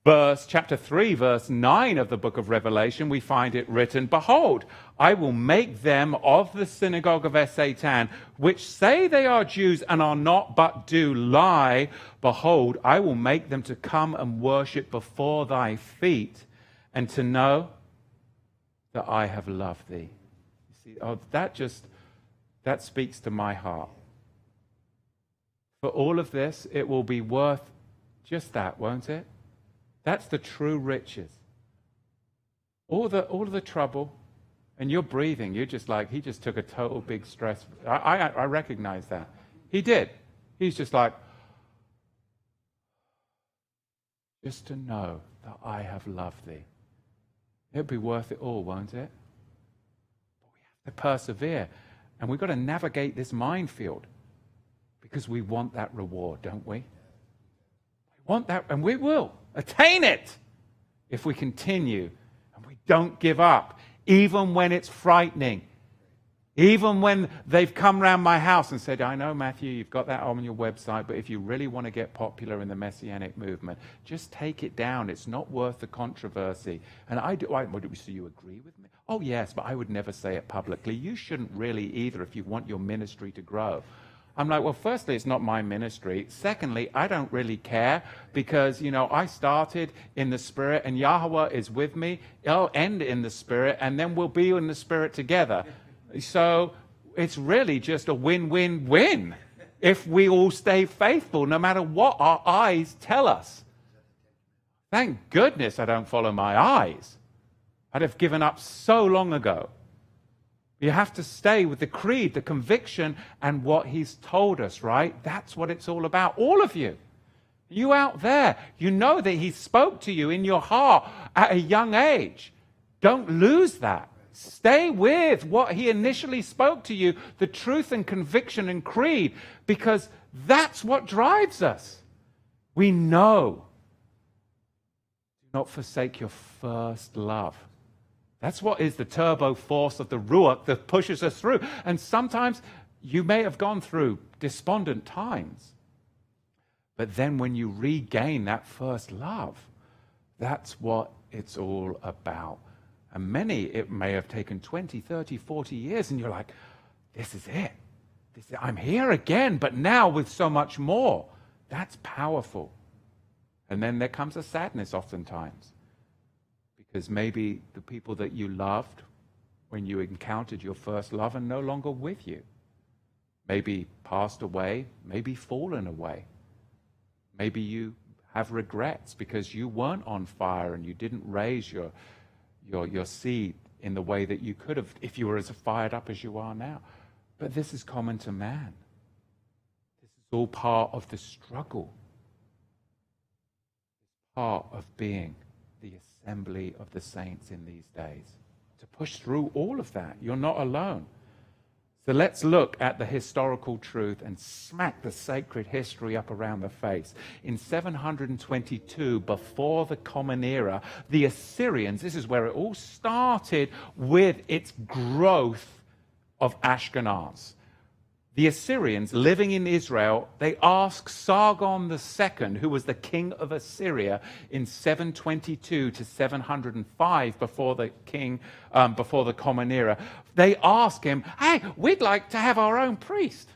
Chapter 3, verse 9 of the book of Revelation, we find it written, "Behold, I will make them of the synagogue of Satan, which say they are Jews and are not, but do lie. Behold, I will make them to come and worship before thy feet, and to know that I have loved thee." You see, that speaks to my heart. For all of this, it will be worth just that, won't it? That's the true riches. All the trouble, and you're breathing. You're just like, he just took a total big stress. I recognize that. He did. He's just like, just to know that I have loved thee. It'll be worth it all, won't it? But we have to persevere, and we've got to navigate this minefield because we want that reward, don't we? We want that, and we will attain it if we continue and we don't give up, even when it's frightening, Even when they've come round my house and said, I know, Matthew, you've got that on your website, but if you really want to get popular in the Messianic movement, just take it down. It's not worth the controversy. And so you agree with me? Oh, yes, but I would never say it publicly. You shouldn't really either if you want your ministry to grow. I'm like, well, firstly, it's not my ministry. Secondly, I don't really care because, I started in the Spirit and Yahweh is with me. I'll end in the Spirit and then we'll be in the Spirit together. So it's really just a win-win-win if we all stay faithful, no matter what our eyes tell us. Thank goodness I don't follow my eyes. I'd have given up so long ago. You have to stay with the creed, the conviction, and what he's told us, right? That's what it's all about. All of you. You out there, you know that he spoke to you in your heart at a young age. Don't lose that. Stay with what he initially spoke to you, the truth and conviction and creed, because that's what drives us. We know. Do not forsake your first love. That's what is the turbo force of the Ruach that pushes us through. And sometimes you may have gone through despondent times. But then when you regain that first love, that's what it's all about. And many, it may have taken 20, 30, 40 years, and you're like, this is it. I'm here again, but now with so much more. That's powerful. And then there comes a sadness oftentimes. Because maybe the people that you loved when you encountered your first love are no longer with you. Maybe passed away, maybe fallen away. Maybe you have regrets because you weren't on fire and you didn't raise your seed in the way that you could have if you were as fired up as you are now. But this is common to man. This is all part of the struggle. It's part of being the assembly of the saints in these days. To push through all of that. You're not alone. So let's look at the historical truth and smack the sacred history up around the face. In 722, before the Common Era, the Assyrians, this is where it all started with its growth of Ashkenaz. The Assyrians living in Israel, they asked Sargon II, who was the king of Assyria in 722 to 705 before the Common Era. They asked him, hey, we'd like to have our own priest.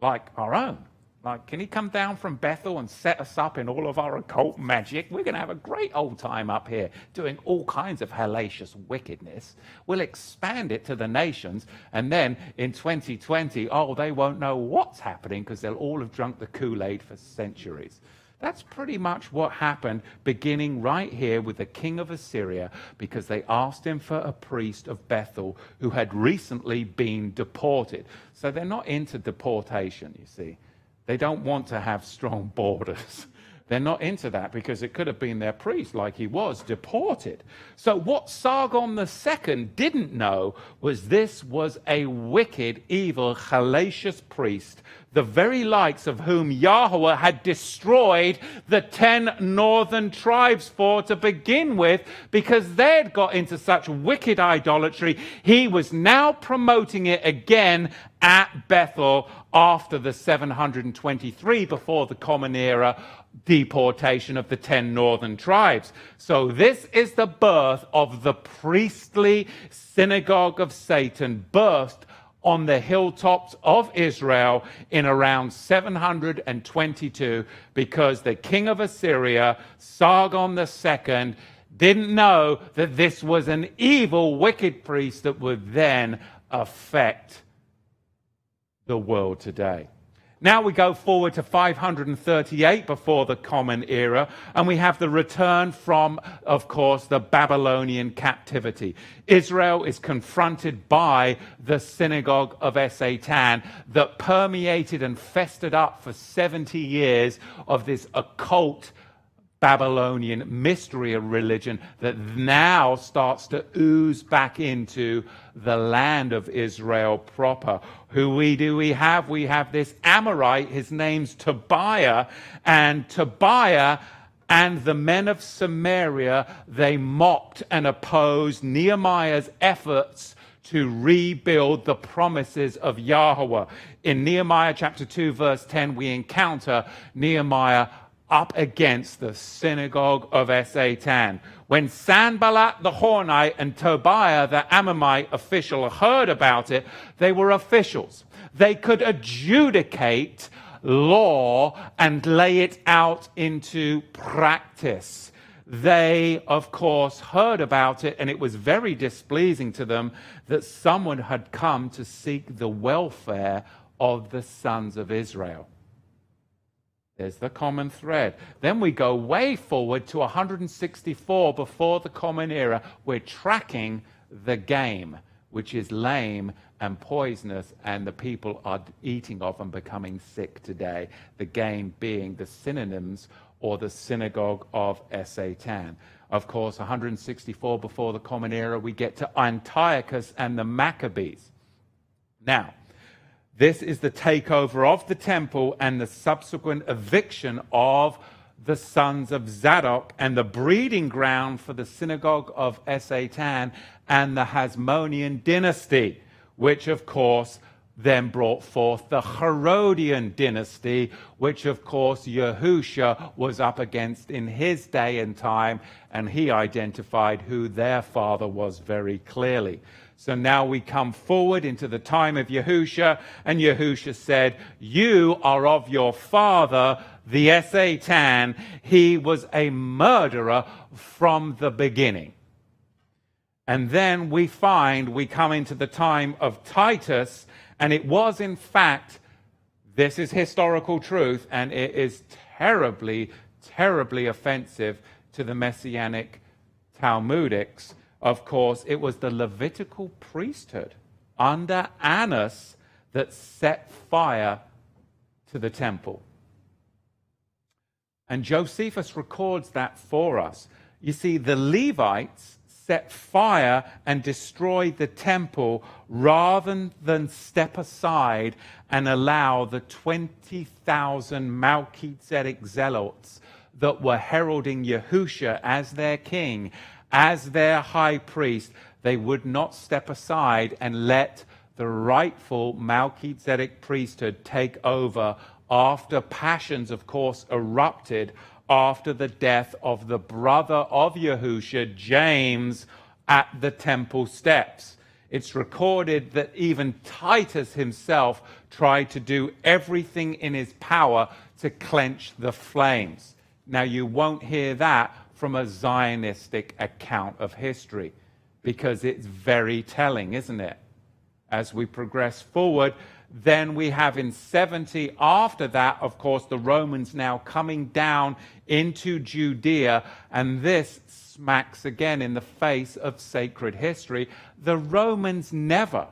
Like our own. Like, can he come down from Bethel and set us up in all of our occult magic? We're going to have a great old time up here doing all kinds of hellacious wickedness. We'll expand it to the nations. And then in 2020, they won't know what's happening because they'll all have drunk the Kool-Aid for centuries. That's pretty much what happened beginning right here with the king of Assyria because they asked him for a priest of Bethel who had recently been deported. So they're not into deportation, you see. They don't want to have strong borders. They're not into that because it could have been their priest, like he was, deported. So what Sargon II didn't know was this was a wicked, evil, hellacious priest, the very likes of whom Yahweh had destroyed the 10 northern tribes for to begin with because they had got into such wicked idolatry. He was now promoting it again at Bethel after the 723 before the Common Era deportation of the 10 northern tribes. So this is the birth of the priestly synagogue of Satan, birthed on the hilltops of Israel in around 722 because the king of Assyria, Sargon II, didn't know that this was an evil, wicked priest that would then affect the world today. Now we go forward to 538 before the Common Era, and we have the return from, of course, the Babylonian captivity. Israel is confronted by the Synagogue of Satan that permeated and festered up for 70 years of this occult Babylonian mystery religion that now starts to ooze back into the land of Israel proper. Who do we have? We have this Amorite, his name's Tobiah, and Tobiah and the men of Samaria, they mocked and opposed Nehemiah's efforts to rebuild the promises of Yahweh. In Nehemiah chapter 2, verse 10, we encounter Nehemiah up against the Synagogue of Satan. When Sanballat the Hornite and Tobiah the Ammonite official heard about it, they were officials. They could adjudicate law and lay it out into practice. They, of course, heard about it, and it was very displeasing to them that someone had come to seek the welfare of the sons of Israel. There's the common thread. Then we go way forward to 164 before the Common Era. We're tracking the game, which is lame and poisonous, and the people are eating of and becoming sick today. The game being the Synonyms, or the Synagogue of Satan. Of course, 164 before the Common Era, we get to Antiochus and the Maccabees. Now, this is the takeover of the temple and the subsequent eviction of the sons of Zadok, and the breeding ground for the Synagogue of Satan and the Hasmonean dynasty, which, of course, then brought forth the Herodian dynasty, which, of course, Yahusha was up against in his day and time, and he identified who their father was very clearly. So now we come forward into the time of Yahusha, and Yahusha said, "You are of your father, the Satan. He was a murderer from the beginning." And then we come into the time of Titus, and it was, in fact, this is historical truth, and it is terribly, terribly offensive to the Messianic Talmudics. Of course, it was the Levitical priesthood under Annas that set fire to the temple. And Josephus records that for us. You see, the Levites set fire and destroyed the temple rather than step aside and allow the 20,000 Melchizedek zealots that were heralding Yahusha as their king, as their high priest. They would not step aside and let the rightful Melchizedek priesthood take over after passions, of course, erupted after the death of the brother of Yahusha, James, at the temple steps. It's recorded that even Titus himself tried to do everything in his power to quench the flames. Now, you won't hear that from a Zionistic account of history, because it's very telling, isn't it? As we progress forward, then we have in 70, after that, of course, the Romans now coming down into Judea, and this smacks again in the face of sacred history. The Romans never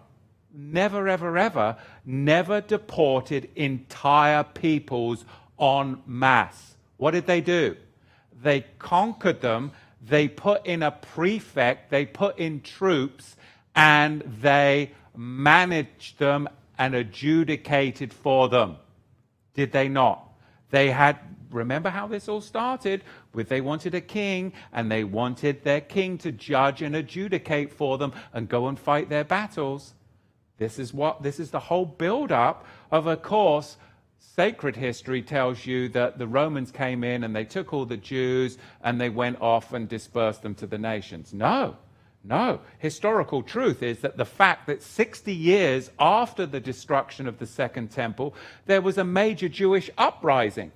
deported entire peoples en masse. What did they do? They conquered them, they put in a prefect, they put in troops, and they managed them and adjudicated for them. Did they not? They had, remember how this all started? With they wanted a king, and they wanted their king to judge and adjudicate for them and go and fight their battles. This is the whole build-up of course, sacred history tells you that the Romans came in and they took all the Jews and they went off and dispersed them to the nations. No. Historical truth is that the fact that 60 years after the destruction of the Second Temple, there was a major Jewish uprising.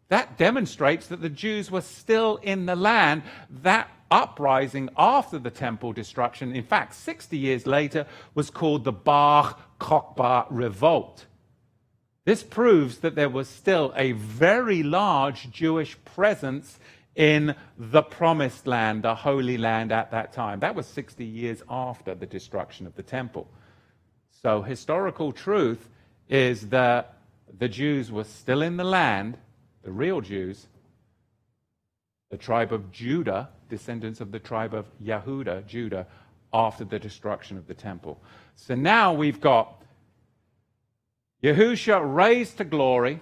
That demonstrates that the Jews were still in the land. That uprising after the temple destruction, in fact, 60 years later, was called the Bach Cockbar Revolt. This proves that there was still a very large Jewish presence in the Promised Land, the Holy Land at that time. That was 60 years after the destruction of the temple. So historical truth is that the Jews were still in the land, the real Jews, the tribe of Judah, descendants of the tribe of Yehuda, Judah, after the destruction of the temple. So now we've got Yahusha raised to glory,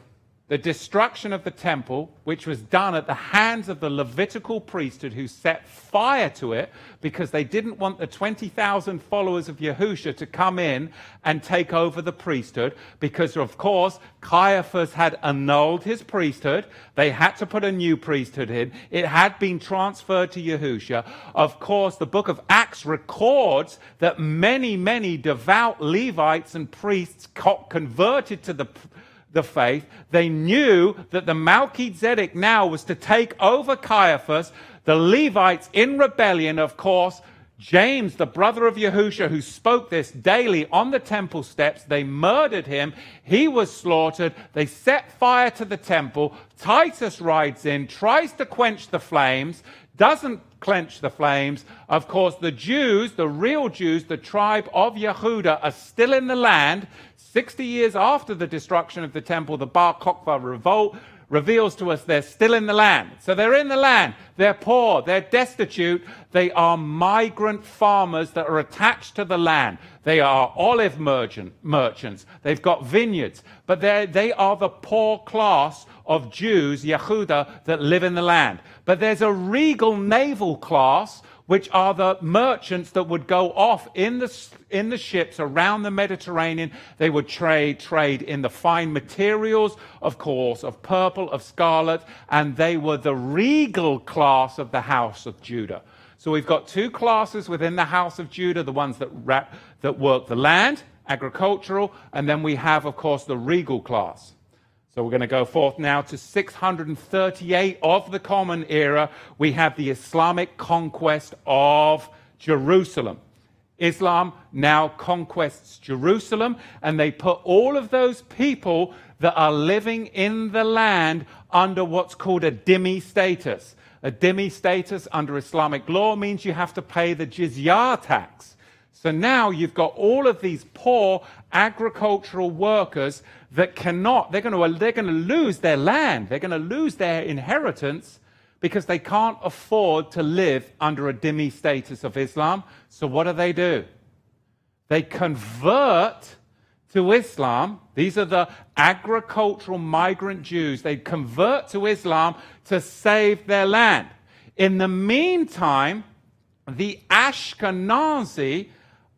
the destruction of the temple, which was done at the hands of the Levitical priesthood who set fire to it because they didn't want the 20,000 followers of Yahusha to come in and take over the priesthood because, of course, Caiaphas had annulled his priesthood. They had to put a new priesthood in. It had been transferred to Yahusha. Of course, the book of Acts records that many, many devout Levites and priests converted to the faith. They knew that the Melchizedek now was to take over Caiaphas. The Levites in rebellion, of course, James, the brother of Yahusha, who spoke this daily on the temple steps, they murdered him. He was slaughtered. They set fire to the temple. Titus rides in, tries to quench the flames, doesn't quench the flames. Of course, the Jews, the real Jews, the tribe of Yehuda, are still in the land. 60 years after the destruction of the temple, the Bar Cockbar revolt reveals to us they're still in the land. So they're in the land. They're poor. They're destitute. They are migrant farmers that are attached to the land. They are olive merchants. They've got vineyards. But they are the poor class of Jews, Yehuda, that live in the land. But there's a regal naval class, which are the merchants that would go off in the ships around the Mediterranean. They would trade in the fine materials, of course, of purple, of scarlet, and they were the regal class of the house of Judah. So we've got two classes within the house of Judah, the ones that work the land, agricultural, and then we have, of course, the regal class. So we're going to go forth now to 638 of the Common Era. We have the Islamic conquest of Jerusalem. Islam now conquests Jerusalem, and they put all of those people that are living in the land under what's called a dhimmi status. A dhimmi status under Islamic law means you have to pay the jizya tax. So now you've got all of these poor agricultural workers that cannot, they're going to lose their land, they're going to lose their inheritance because they can't afford to live under a dhimmi status of Islam. So what do? They convert to Islam. These are the agricultural migrant Jews. They convert to Islam to save their land. In the meantime, the Ashkenazi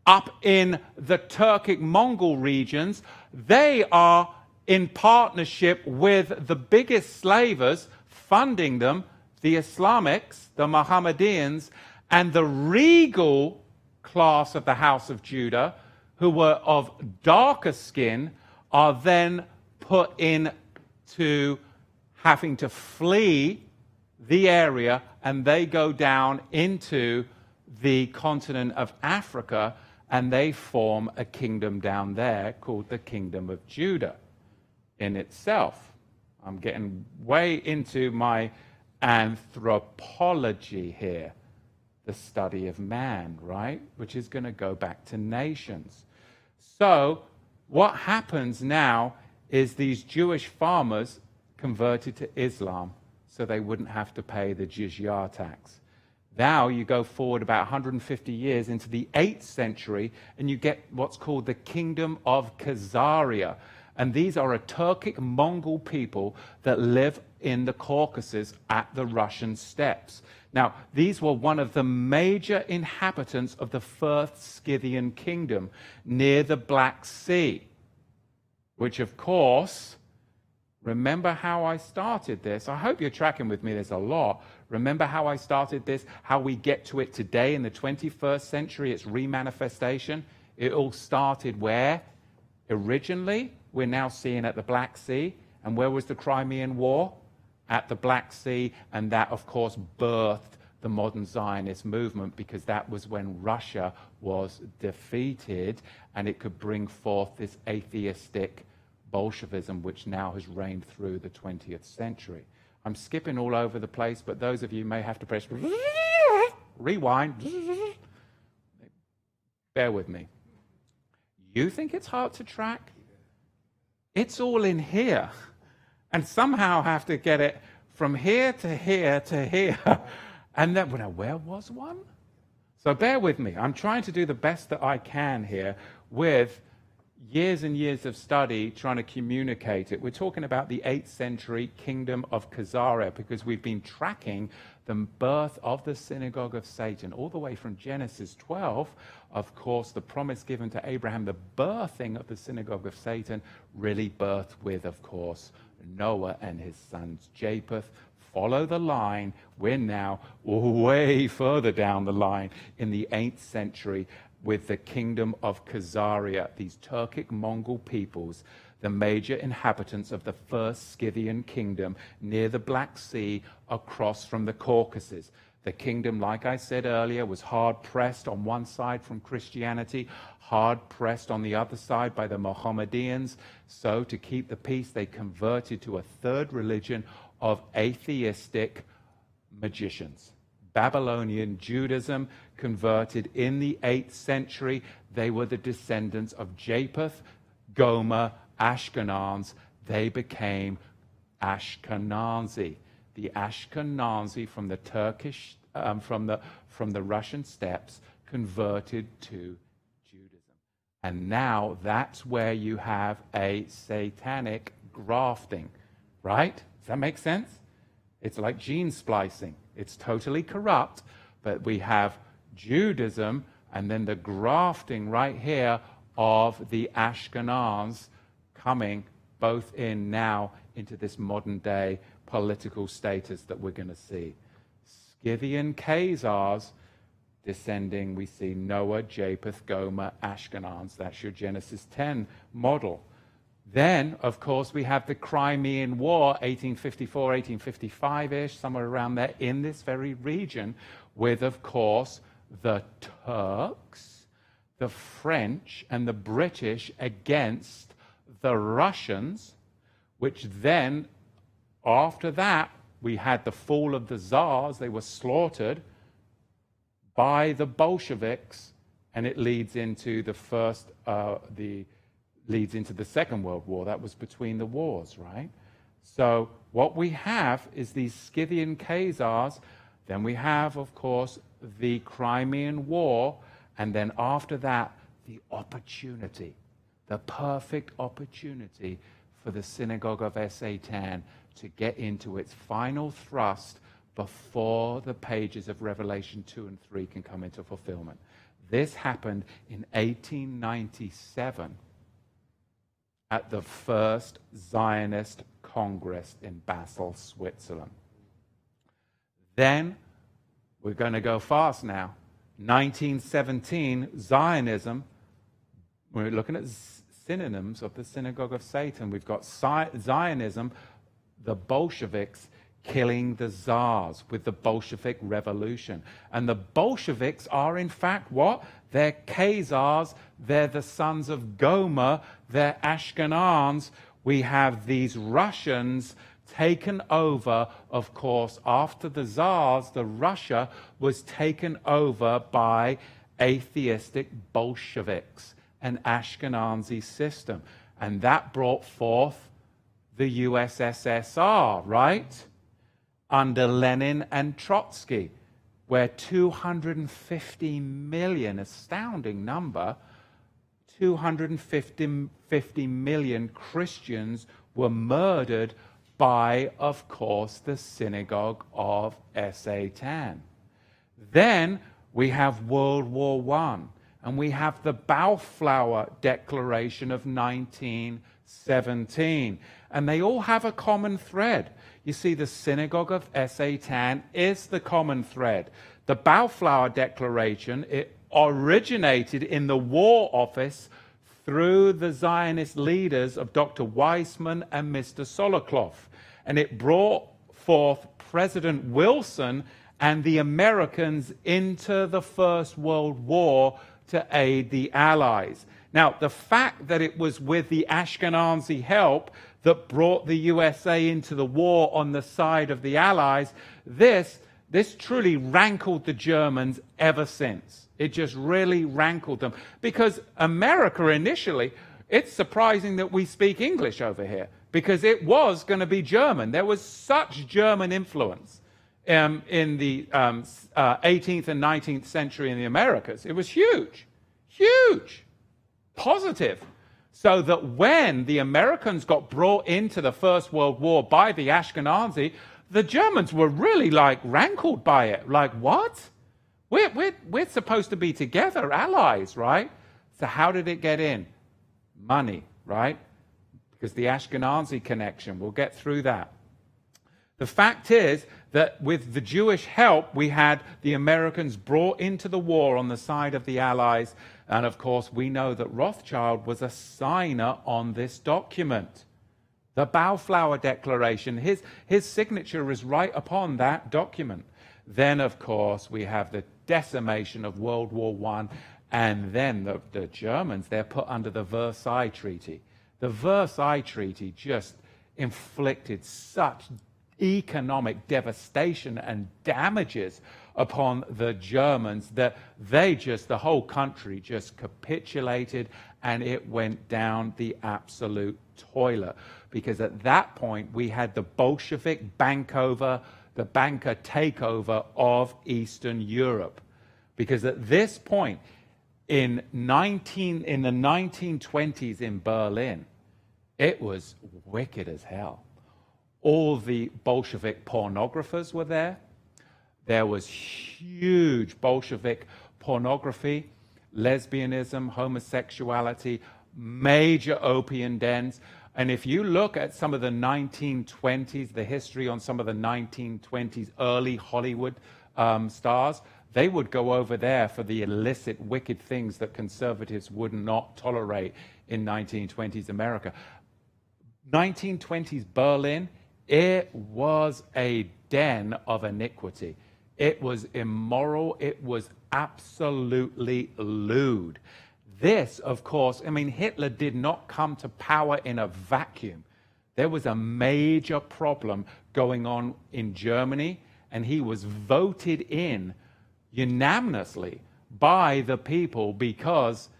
up in the Turkic Mongol regions, they are in partnership with the biggest slavers, funding them, the Islamics, the Mohammedans, and the regal class of the House of Judah, who were of darker skin, are then put into having to flee the area, and they go down into the continent of Africa, and they form a kingdom down there called the Kingdom of Judah in itself. I'm getting way into my anthropology here, the study of man, right? Which is going to go back to nations. So what happens now is these Jewish farmers converted to Islam so they wouldn't have to pay the jizya tax. Now you go forward about 150 years into the 8th century, and you get what's called the Kingdom of Kazaria. And these are a Turkic Mongol people that live in the Caucasus at the Russian steppes. Now, these were one of the major inhabitants of the First Scythian Kingdom near the Black Sea, which, of course, remember how I started this. I hope you're tracking with me. There's a lot. Remember how I started this, how we get to it today in the 21st century, its remanifestation. It all started where? Originally, we're now seeing at the Black Sea. And where was the Crimean War? At the Black Sea. And that, of course, birthed the modern Zionist movement, because that was when Russia was defeated and it could bring forth this atheistic Bolshevism, which now has reigned through the 20th century. I'm skipping all over the place, but those of you may have to press rewind. Bear with me. You think it's hard to track? It's all in here. And somehow have to get it from here to here to here. And then, well, where was one? So bear with me. I'm trying to do the best that I can here with years and years of study trying to communicate it. We're talking about the 8th century Kingdom of Kazaria, because we've been tracking the birth of the Synagogue of Satan all the way from Genesis 12. Of course, the promise given to Abraham, the birthing of the Synagogue of Satan, really birthed with, of course, Noah and his sons Japheth. Follow the line. We're now way further down the line in the 8th century with the Kingdom of Kazaria, these Turkic Mongol peoples, the major inhabitants of the first Scythian kingdom near the Black Sea across from the Caucasus. The kingdom, like I said earlier, was hard-pressed on one side from Christianity, hard-pressed on the other side by the Mohammedans. So to keep the peace, they converted to a third religion of atheistic magicians. Babylonian Judaism converted in the 8th century. They were the descendants of Japheth, Gomer, Ashkenaz. They became Ashkenazi. The Ashkenazi from the Turkish, from the Russian steppes, converted to Judaism. And now that's where you have a satanic grafting, right? Does that make sense? It's like gene splicing. It's totally corrupt, but we have Judaism and then the grafting right here of the Ashkenaz coming both in now into this modern day political status that we're going to see. Scythian Khazars descending, we see Noah, Japheth, Gomer, Ashkenaz. That's your Genesis 10 model. Then, of course, we have the Crimean War, 1854, 1855-ish, somewhere around there, in this very region, with, of course, the Turks, the French, and the British against the Russians, which then, after that, we had the fall of the Tsars. They were slaughtered by the Bolsheviks, and it leads into leads into the Second World War. That was between the wars, right? So what we have is these Scythian Khazars. Then we have, of course, the Crimean War. And then after that, the opportunity, the perfect opportunity for the Synagogue of Satan to get into its final thrust before the pages of Revelation 2 and 3 can come into fulfillment. This happened in 1897. At the first Zionist Congress in Basel, Switzerland. Then, we're going to go fast now. 1917, Zionism. We're looking at synonyms of the Synagogue of Satan. We've got Zionism, the Bolsheviks killing the Tsars with the Bolshevik Revolution. And the Bolsheviks are, in fact, what? They're Khazars, they're the sons of Gomer, they're Ashkenaz. We have these Russians taken over, of course, after the Tsars, the Russia was taken over by atheistic Bolsheviks, an Ashkenazi system. And that brought forth the USSR, right? Under Lenin and Trotsky, where 250 million, astounding number, 250 million Christians were murdered by, of course, the Synagogue of Satan. Then we have World War I, and we have the Balfour Declaration of 1917. And they all have a common thread. You see, the Synagogue of Satan is the common thread. The Balfour Declaration, it originated in the War Office through the Zionist leaders of Dr. Weizmann and Mr. Solokhov. And it brought forth President Wilson and the Americans into the First World War to aid the Allies. Now, the fact that it was with the Ashkenazi help that brought the USA into the war on the side of the Allies, this truly rankled the Germans ever since. It just really rankled them. Because America initially, it's surprising that we speak English over here, because it was going to be German. There was such German influence in the 18th and 19th century in the Americas. It was huge, huge, positive. So that when the Americans got brought into the First World War by the Ashkenazi, the Germans were really like rankled by it. Like, what? We're supposed to be together, allies, right? So how did it get in? Money, right? Because the Ashkenazi connection, we'll get through that. The fact is that with the Jewish help, we had the Americans brought into the war on the side of the Allies. And of course, we know that Rothschild was a signer on this document. The Bellflower Declaration, his signature is right upon that document. Then, of course, we have the decimation of World War I. And then the Germans, they're put under the Versailles Treaty. The Versailles Treaty just inflicted such economic devastation and damages upon the Germans that the whole country just capitulated, and it went down the absolute toilet. Because at that point, we had the Bolshevik banker takeover of Eastern Europe. Because at this point, in the 1920s in Berlin, it was wicked as hell. All the Bolshevik pornographers were there. There was huge Bolshevik pornography, lesbianism, homosexuality, major opium dens. And if you look at some of the 1920s, the history on some of the 1920s early Hollywood stars, they would go over there for the illicit, wicked things that conservatives would not tolerate in 1920s America. 1920s Berlin, it was a den of iniquity. It was immoral. It was absolutely lewd. This, of course, Hitler did not come to power in a vacuum. There was a major problem going on in Germany, and he was voted in unanimously by the people because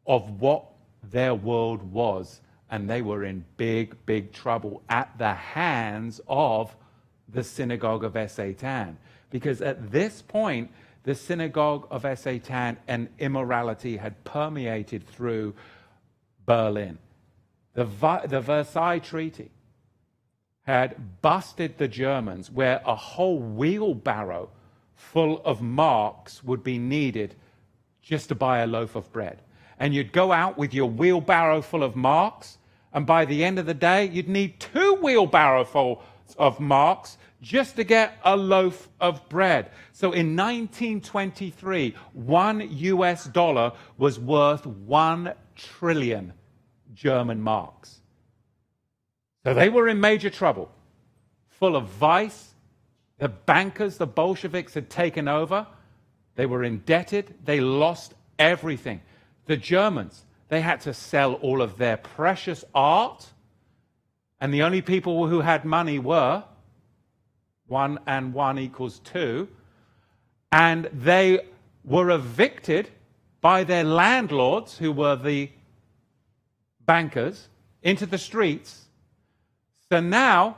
of what their world was. And they were in big, big trouble at the hands of the Synagogue of Satan. Because at this point, the Synagogue of Satan and immorality had permeated through Berlin. The Versailles Treaty had busted the Germans, where a whole wheelbarrow full of marks would be needed just to buy a loaf of bread. And you'd go out with your wheelbarrow full of marks, and by the end of the day, you'd need 2 wheelbarrowfuls of marks just to get a loaf of bread. So in 1923, $1 was worth 1 trillion German marks. So they were in major trouble, full of vice. The bankers, the Bolsheviks had taken over. They were indebted. They lost everything. The Germans, they had to sell all of their precious art. And the only people who had money were 1 and 1 equals 2. And they were evicted by their landlords, who were the bankers, into the streets. So now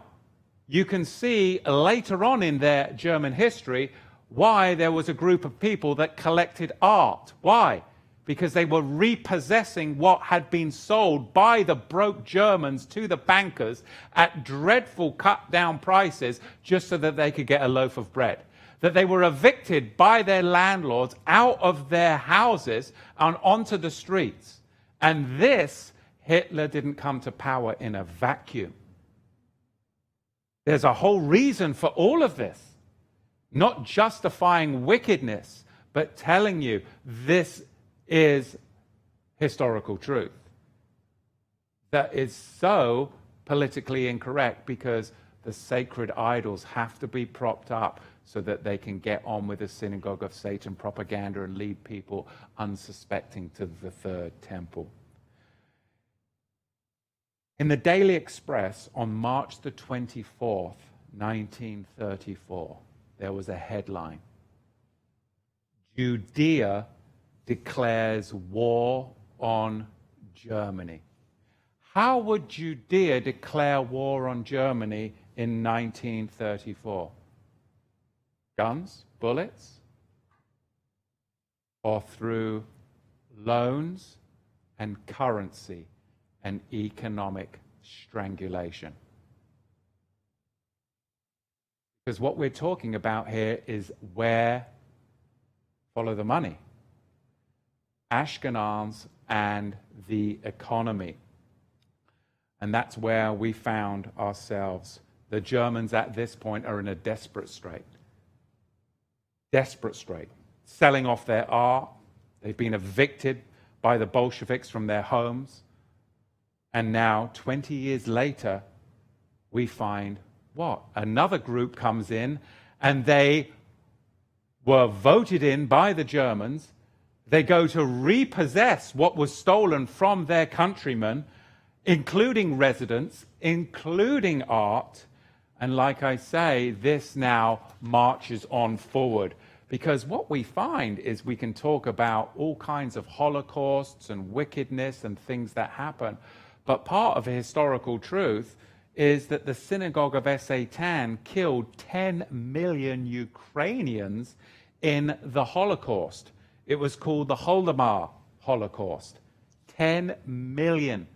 you can see later on in their German history why there was a group of people that collected art. Why? Because they were repossessing what had been sold by the broke Germans to the bankers at dreadful cut-down prices just so that they could get a loaf of bread. That they were evicted by their landlords out of their houses and onto the streets. And this, Hitler didn't come to power in a vacuum. There's a whole reason for all of this. Not justifying wickedness, but telling you this is historical truth. That is so politically incorrect because the sacred idols have to be propped up so that they can get on with the Synagogue of Satan propaganda and lead people unsuspecting to the third temple. In the Daily Express on March the 24th, 1934, there was a headline. Judea declares war on Germany. How would Judea declare war on Germany in 1934? Guns, bullets, or through loans and currency and economic strangulation. Because what we're talking about here is where, follow the money, Ashkenaz and the economy. And that's where we found ourselves. The Germans at this point are in a desperate strait. Desperate strait. Selling off their art. They've been evicted by the Bolsheviks from their homes. And now, 20 years later, we find what? Another group comes in, and they were voted in by the Germans. They go to repossess what was stolen from their countrymen, including residents, including art. And like I say, this now marches on forward. Because what we find is we can talk about all kinds of holocausts and wickedness and things that happen. But part of a historical truth is that the Synagogue of Satan killed 10 million Ukrainians in the Holocaust. It was called the Holodomor Holocaust. 10 million.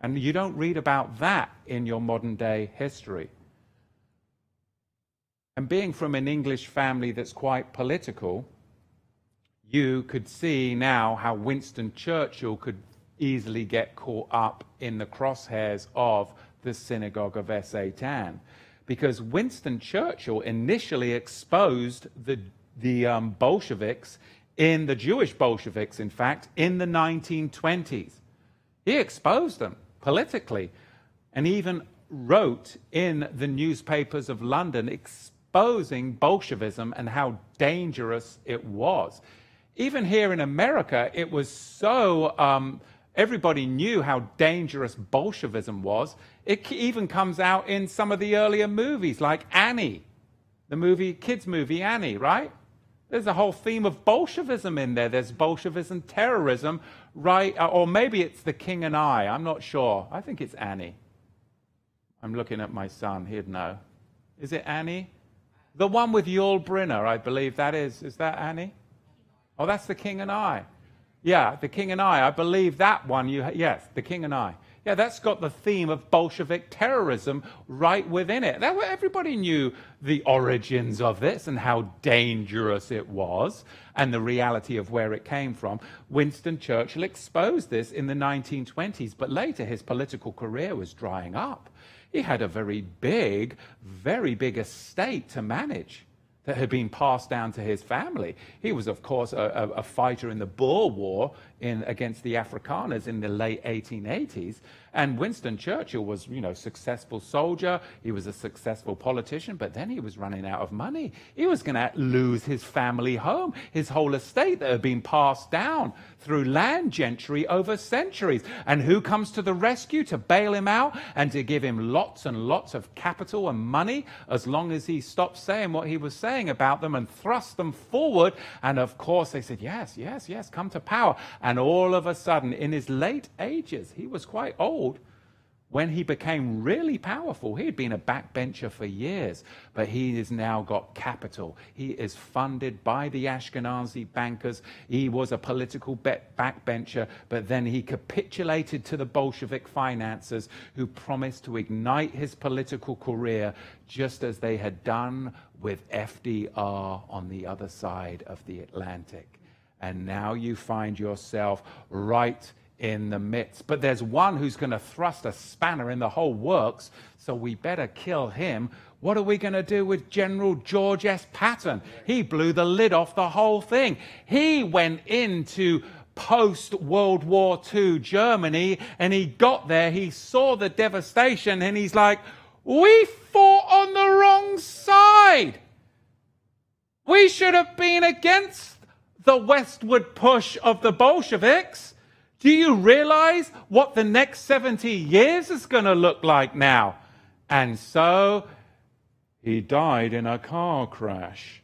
And you don't read about that in your modern day history. And being from an English family that's quite political, you could see now how Winston Churchill could easily get caught up in the crosshairs of the Synagogue of Satan. Because Winston Churchill initially exposed the Bolsheviks, the Jewish Bolsheviks, in fact, in the 1920s. He exposed them politically, and even wrote in the newspapers of London exposing Bolshevism and how dangerous it was. Even here in America, it was so... everybody knew how dangerous Bolshevism was. It even comes out in some of the earlier movies, like Annie, the kids movie Annie, right? There's a whole theme of Bolshevism in there. There's Bolshevism, terrorism, right? Or maybe it's The King and I. I'm not sure. I think it's Annie. I'm looking at my son. He'd know. Is it Annie? The one with Yul Brynner, I believe that is. Is that Annie? Oh, that's The King and I. Yeah, The King and I believe that one. Yes, The King and I. Yeah, that's got the theme of Bolshevik terrorism right within it. Everybody knew the origins of this and how dangerous it was and the reality of where it came from. Winston Churchill exposed this in the 1920s, but later his political career was drying up. He had a very big estate to manage that had been passed down to his family. He was, of course, a fighter in the Boer War against the Afrikaners in the late 1880s. And Winston Churchill was, successful soldier. He was a successful politician, but then he was running out of money. He was going to lose his family home, his whole estate that had been passed down through land gentry over centuries. And who comes to the rescue to bail him out and to give him lots and lots of capital and money as long as he stopped saying what he was saying about them and thrust them forward? And of course they said, yes, come to power. And all of a sudden, in his late ages, he was quite old when he became really powerful. He had been a backbencher for years, but he has now got capital. He is funded by the Ashkenazi bankers. He was a political backbencher, but then he capitulated to the Bolshevik financiers who promised to ignite his political career just as they had done with FDR on the other side of the Atlantic. And now you find yourself right in the midst. But there's one who's going to thrust a spanner in the whole works, so we better kill him. What are we going to do with General George S. Patton? He blew the lid off the whole thing. He went into post-World War II Germany, and he got there, he saw the devastation, and he's like, we fought on the wrong side. We should have been against the westward push of the Bolsheviks. Do you realize what the next 70 years is going to look like now? And so he died in a car crash.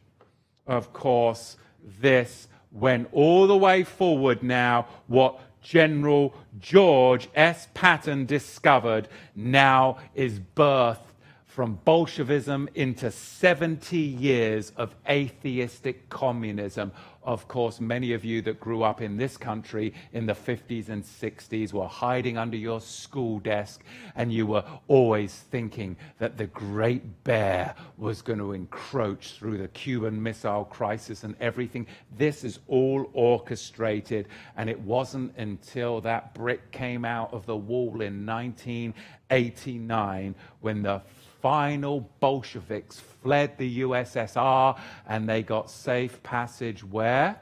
Of course, this went all the way forward now. What General George S. Patton discovered now is birthed from Bolshevism into 70 years of atheistic communism, Of course, many of you that grew up in this country in the 50s and 60s were hiding under your school desk, and you were always thinking that the Great Bear was going to encroach through the Cuban Missile Crisis and everything. This is all orchestrated, and it wasn't until that brick came out of the wall in 1989 when the final Bolsheviks fled the USSR and they got safe passage where?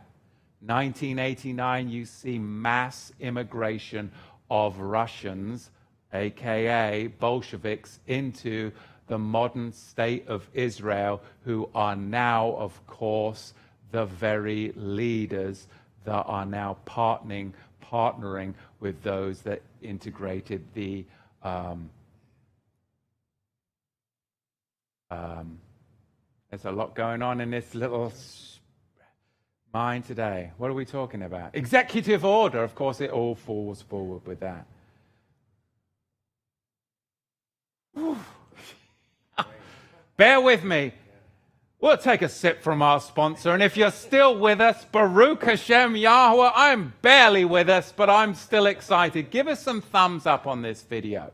1989, you see mass immigration of Russians, aka Bolsheviks, into the modern state of Israel, who are now, of course, the very leaders that are now partnering with those that integrated the there's a lot going on in this little mind today. What are we talking about? Executive order. Of course, it all falls forward with that. Bear with me. We'll take a sip from our sponsor. And if you're still with us, Baruch Hashem Yahweh, I'm barely with us, but I'm still excited. Give us some thumbs up on this video.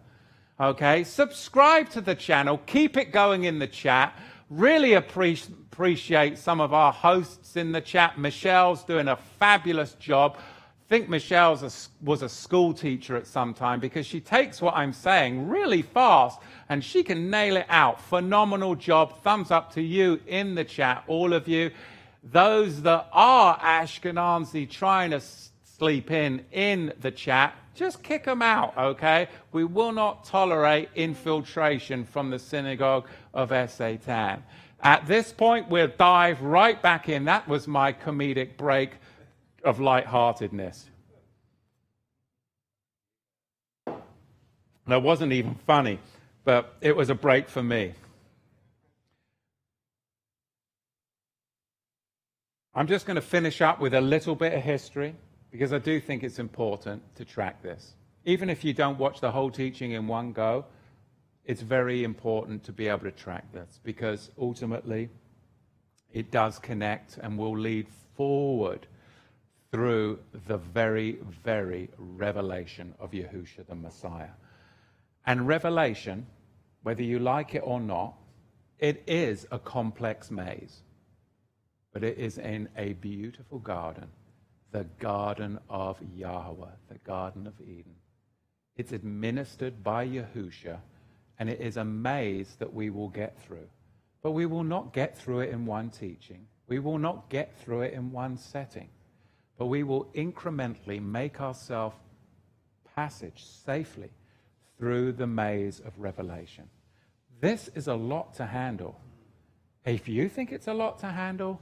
Okay, subscribe to the channel. Keep it going in the chat. Really appreciate some of our hosts in the chat. Michelle's doing a fabulous job. I think Michelle was a school teacher at some time, because she takes what I'm saying really fast and she can nail it out. Phenomenal job. Thumbs up to you in the chat, all of you. Those that are Ashkenazi trying to sleep in the chat, just kick them out, okay? We will not tolerate infiltration from the Synagogue of Satan. At this point, we'll dive right back in. That was my comedic break of lightheartedness. That wasn't even funny, but it was a break for me. I'm just going to finish up with a little bit of history, because I do think it's important to track this. Even if you don't watch the whole teaching in one go, it's very important to be able to track this, because ultimately it does connect and will lead forward through the very, very revelation of Yahusha the Messiah. And revelation, whether you like it or not, it is a complex maze, but it is in a beautiful garden. The Garden of Yahweh, the Garden of Eden. It's administered by Yahusha, and it is a maze that we will get through. But we will not get through it in one teaching. We will not get through it in one setting. But we will incrementally make ourselves passage safely through the maze of revelation. This is a lot to handle. If you think it's a lot to handle,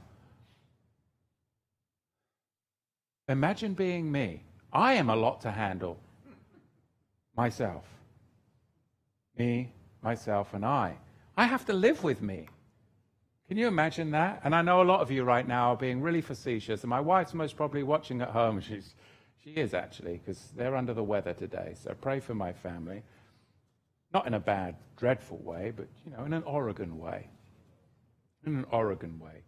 imagine being me. I am a lot to handle. Myself. Me, myself, and I. I have to live with me. Can you imagine that? And I know a lot of you right now are being really facetious, and my wife's most probably watching at home. She is actually, because they're under the weather today. So pray for my family. Not in a bad, dreadful way, but in an Oregon way. In an Oregon way.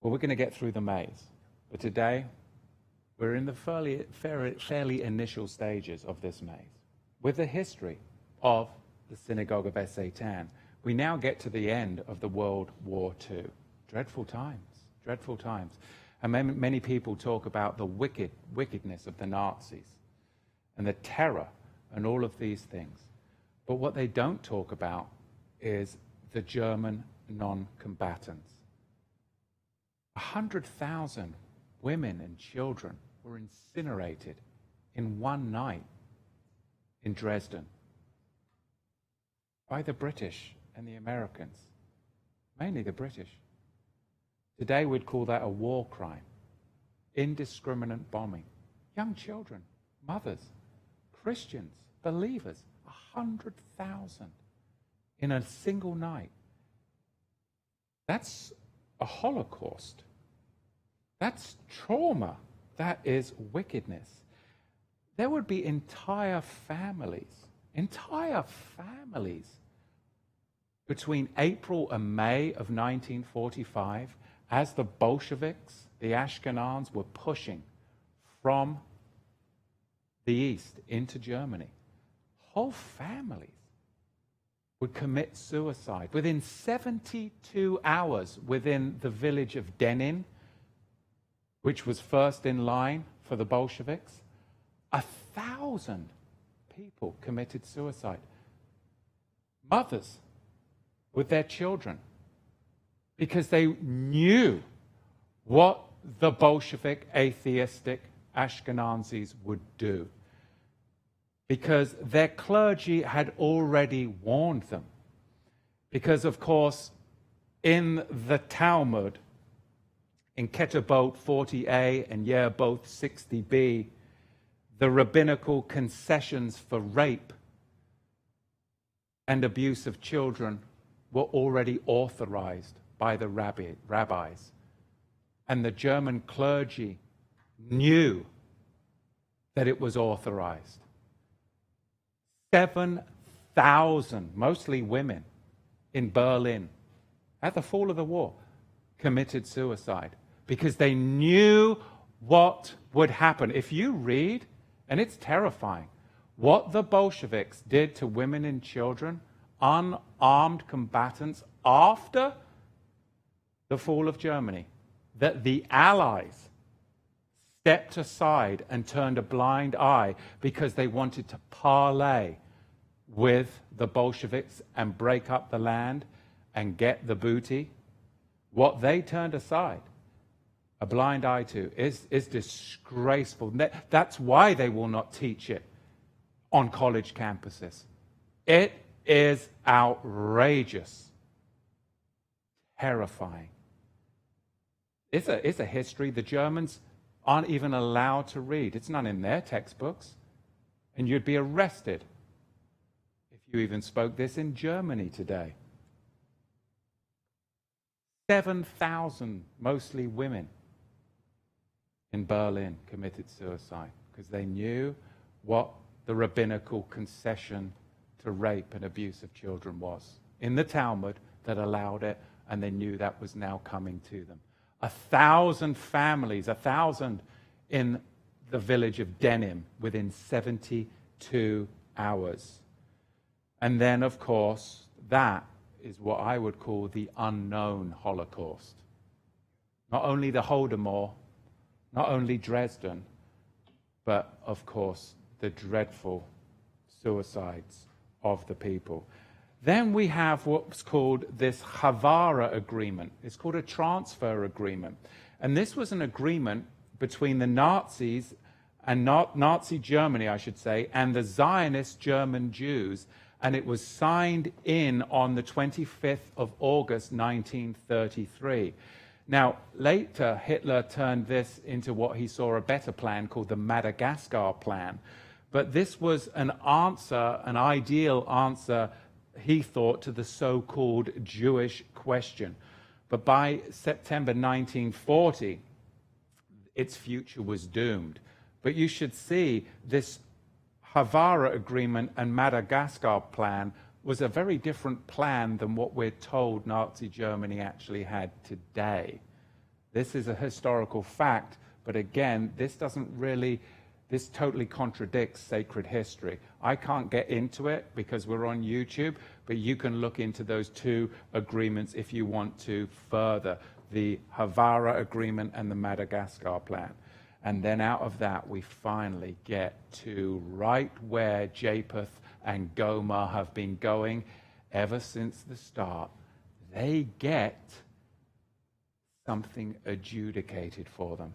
Well, we're going to get through the maze. But today, we're in the fairly initial stages of this maze. With the history of the Synagogue of Satan, we now get to the end of the World War II. Dreadful times, dreadful times. And many people talk about the wickedness of the Nazis and the terror and all of these things. But what they don't talk about is the German non-combatants. 100,000 women and children were incinerated in one night in Dresden by the British and the Americans, mainly the British. Today we'd call that a war crime. Indiscriminate bombing. Young children, mothers, Christians, believers, 100,000 in a single night. That's a Holocaust. That's trauma. That is wickedness. There would be entire families between April and May of 1945 as the Bolsheviks, the Ashkenaz, were pushing from the east into Germany, whole families would commit suicide. Within 72 hours, within the village of Denin, which was first in line for the Bolsheviks, 1,000 people committed suicide. Mothers with their children, because they knew what the Bolshevik atheistic Ashkenazis would do. Because their clergy had already warned them. Because, of course, in the Talmud, in Ketubot 40a and Yerbot 60b, the rabbinical concessions for rape and abuse of children were already authorized by the rabbis. And the German clergy knew that it was authorized. 7,000, mostly women, in Berlin, at the fall of the war, committed suicide because they knew what would happen. If you read, and it's terrifying, what the Bolsheviks did to women and children, unarmed combatants, after the fall of Germany, that the Allies stepped aside and turned a blind eye because they wanted to parley with the Bolsheviks and break up the land and get the booty. What they turned aside a blind eye to is disgraceful. That's why they will not teach it on college campuses. It is outrageous, terrifying. It's a history the Germans aren't even allowed to read. It's not in their textbooks. And you'd be arrested if you even spoke this in Germany today. 7,000, mostly women, in Berlin committed suicide because they knew what the rabbinical concession to rape and abuse of children was in the Talmud that allowed it, and they knew that was now coming to them. 1,000 families, 1,000 in the village of Denim within 72 hours. And then, of course, that is what I would call the unknown Holocaust. Not only the Holodomor, not only Dresden, but, of course, the dreadful suicides of the people. Then we have what's called this Havara agreement. It's called a transfer agreement. And this was an agreement between the Nazis and Nazi Germany, I should say, and the Zionist German Jews. And it was signed in on the 25th of August, 1933. Now, later, Hitler turned this into what he saw a better plan called the Madagascar Plan. But this was an answer, an ideal answer, he thought, to the so-called Jewish question. But by September 1940, its future was doomed. But you should see this Havara agreement and Madagascar plan was a very different plan than what we're told Nazi Germany actually had today. This is a historical fact, but again, this totally contradicts sacred history. I can't get into it because we're on YouTube, but you can look into those two agreements if you want to further, the Havara agreement and the Madagascar plan. And then out of that, we finally get to right where Japheth and Gomer have been going ever since the start. They get something adjudicated for them.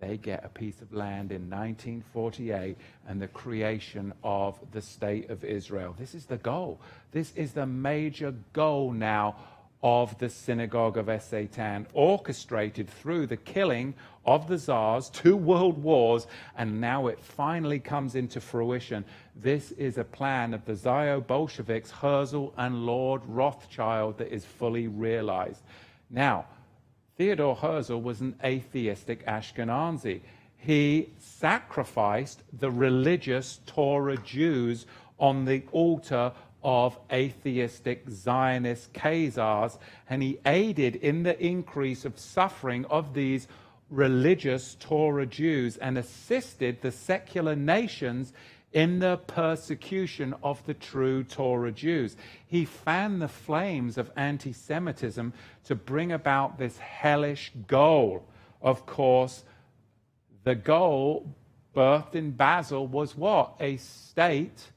They get a piece of land in 1948 and the creation of the State of Israel. This is the goal. This is the major goal now of the Synagogue of Satan, orchestrated through the killing of the Tsars, 2 world wars, and now it finally comes into fruition. This is a plan of the Bolsheviks, Herzl and Lord Rothschild, that is fully realized. Now, Theodor Herzl was an atheistic Ashkenazi. He sacrificed the religious Torah Jews on the altar of atheistic Zionist Khazars, and he aided in the increase of suffering of these religious Torah Jews and assisted the secular nations in the persecution of the true Torah Jews. He fanned the flames of anti-Semitism to bring about this hellish goal. Of course, the goal birthed in Basel was what? A state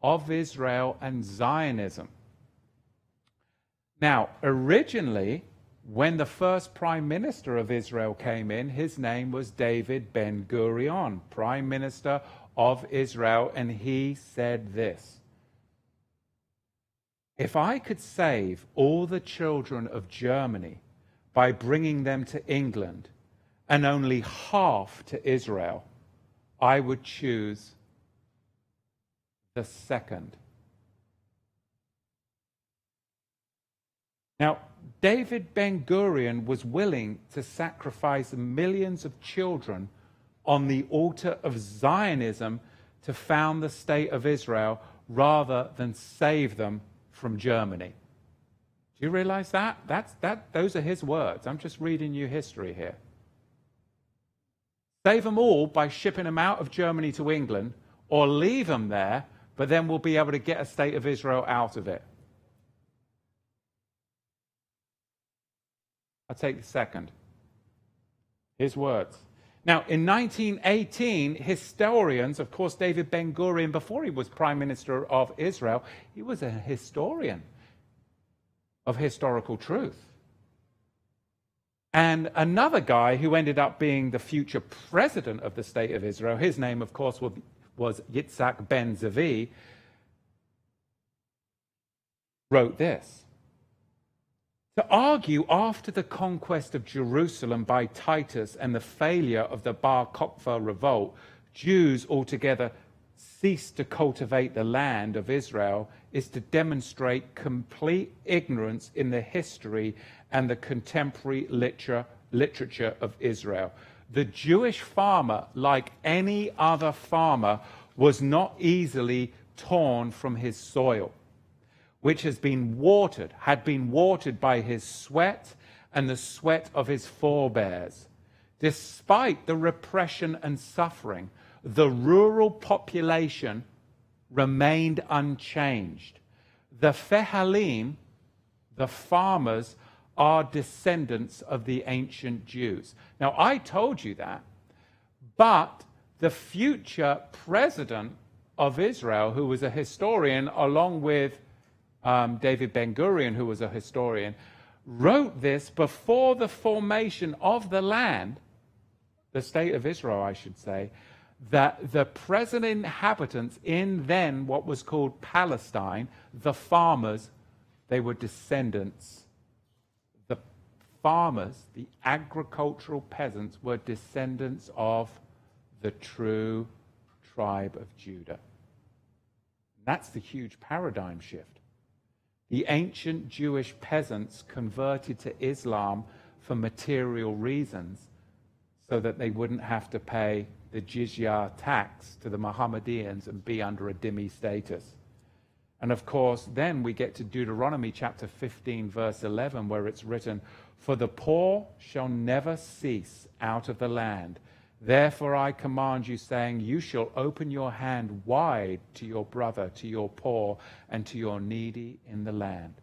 of Israel and Zionism. Now, originally, when the first prime minister of Israel came in, his name was David Ben-Gurion, prime minister of Israel, and he said this: "If I could save all the children of Germany by bringing them to England and only half to Israel, I would choose the second." Now, David Ben-Gurion was willing to sacrifice millions of children on the altar of Zionism to found the state of Israel rather than save them from Germany. Do you realize that? Those are his words. I'm just reading you history here. Save them all by shipping them out of Germany to England, or leave them there, but then we'll be able to get a state of Israel out of it. I'll take the second. His words. Now, in 1918, historians, of course, David Ben-Gurion, before he was Prime Minister of Israel, he was a historian of historical truth. And another guy who ended up being the future president of the State of Israel, his name, of course, was Yitzhak Ben-Zvi, wrote this: "To argue after the conquest of Jerusalem by Titus and the failure of the Bar Kokhba revolt, Jews altogether ceased to cultivate the land of Israel is to demonstrate complete ignorance in the history and the contemporary literature of Israel. The Jewish farmer, like any other farmer, was not easily torn from his soil, which had been watered by his sweat and the sweat of his forebears. Despite the repression and suffering, the rural population remained unchanged. The Fehalim, the farmers, are descendants of the ancient Jews." Now, I told you that, but the future president of Israel, who was a historian, along with David Ben-Gurion, who was a historian, wrote this before the formation of the land, the state of Israel, I should say, that the present inhabitants in then what was called Palestine, the farmers, they were descendants. The farmers, the agricultural peasants, were descendants of the true tribe of Judah. That's the huge paradigm shift. The ancient Jewish peasants converted to Islam for material reasons so that they wouldn't have to pay the jizya tax to the Mohammedans and be under a dhimmi status. And of course, then we get to Deuteronomy chapter 15, verse 11, where it's written, "For the poor shall never cease out of the land. Therefore I command you, saying, you shall open your hand wide to your brother, to your poor, and to your needy in the land."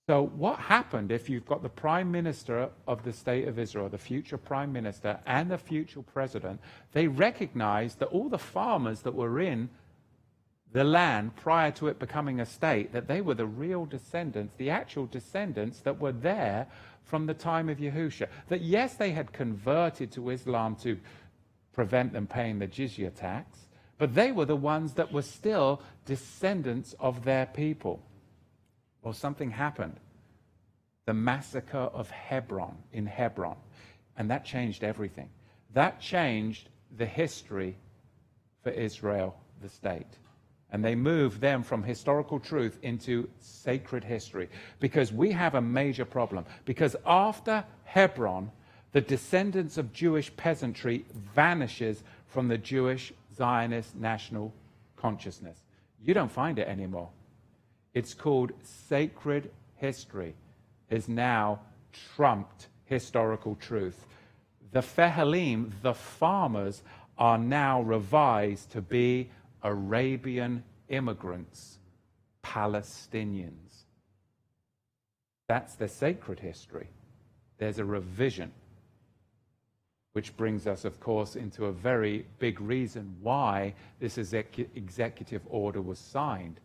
So what happened if you've got the prime minister of the state of Israel, the future prime minister, and the future president? They recognized that all the farmers that were in the land prior to it becoming a state, that they were the real descendants, the actual descendants that were there from the time of Yahusha. That yes, they had converted to Islam to prevent them paying the jizya tax, but they were the ones that were still descendants of their people. Well, something happened. The massacre of Hebron, and that changed everything. That changed the history for Israel, the state. And they moved them from historical truth into sacred history, because we have a major problem. Because after Hebron, the descendants of Jewish peasantry vanishes from the Jewish Zionist national consciousness. You don't find it anymore. It's called sacred history, is now trumped historical truth. The Fehalim, the farmers, are now revised to be Arabian immigrants, Palestinians. That's their sacred history. There's a revision, which brings us, of course, into a very big reason why this executive order was signed.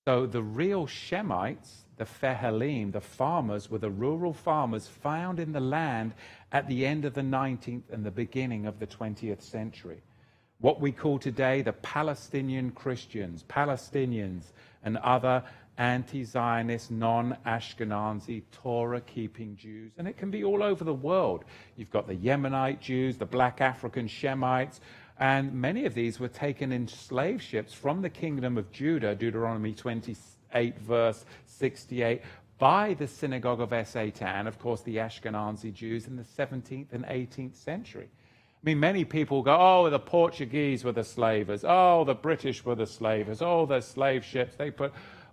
So the real Shemites, the Fehalim, the farmers, were the rural farmers found in the land at the end of the 19th and the beginning of the 20th century. What we call today the Palestinian Christians, Palestinians, and other anti-Zionist, non-Ashkenazi, Torah-keeping Jews. And it can be all over the world. You've got the Yemenite Jews, the black African Shemites, and many of these were taken in slave ships from the Kingdom of Judah, Deuteronomy 28, verse 68, by the Synagogue of Satan, of course, the Ashkenazi Jews in the 17th and 18th century. I mean, many people go, oh, the Portuguese were the slavers. Oh, the British were the slavers. Oh, the slave ships.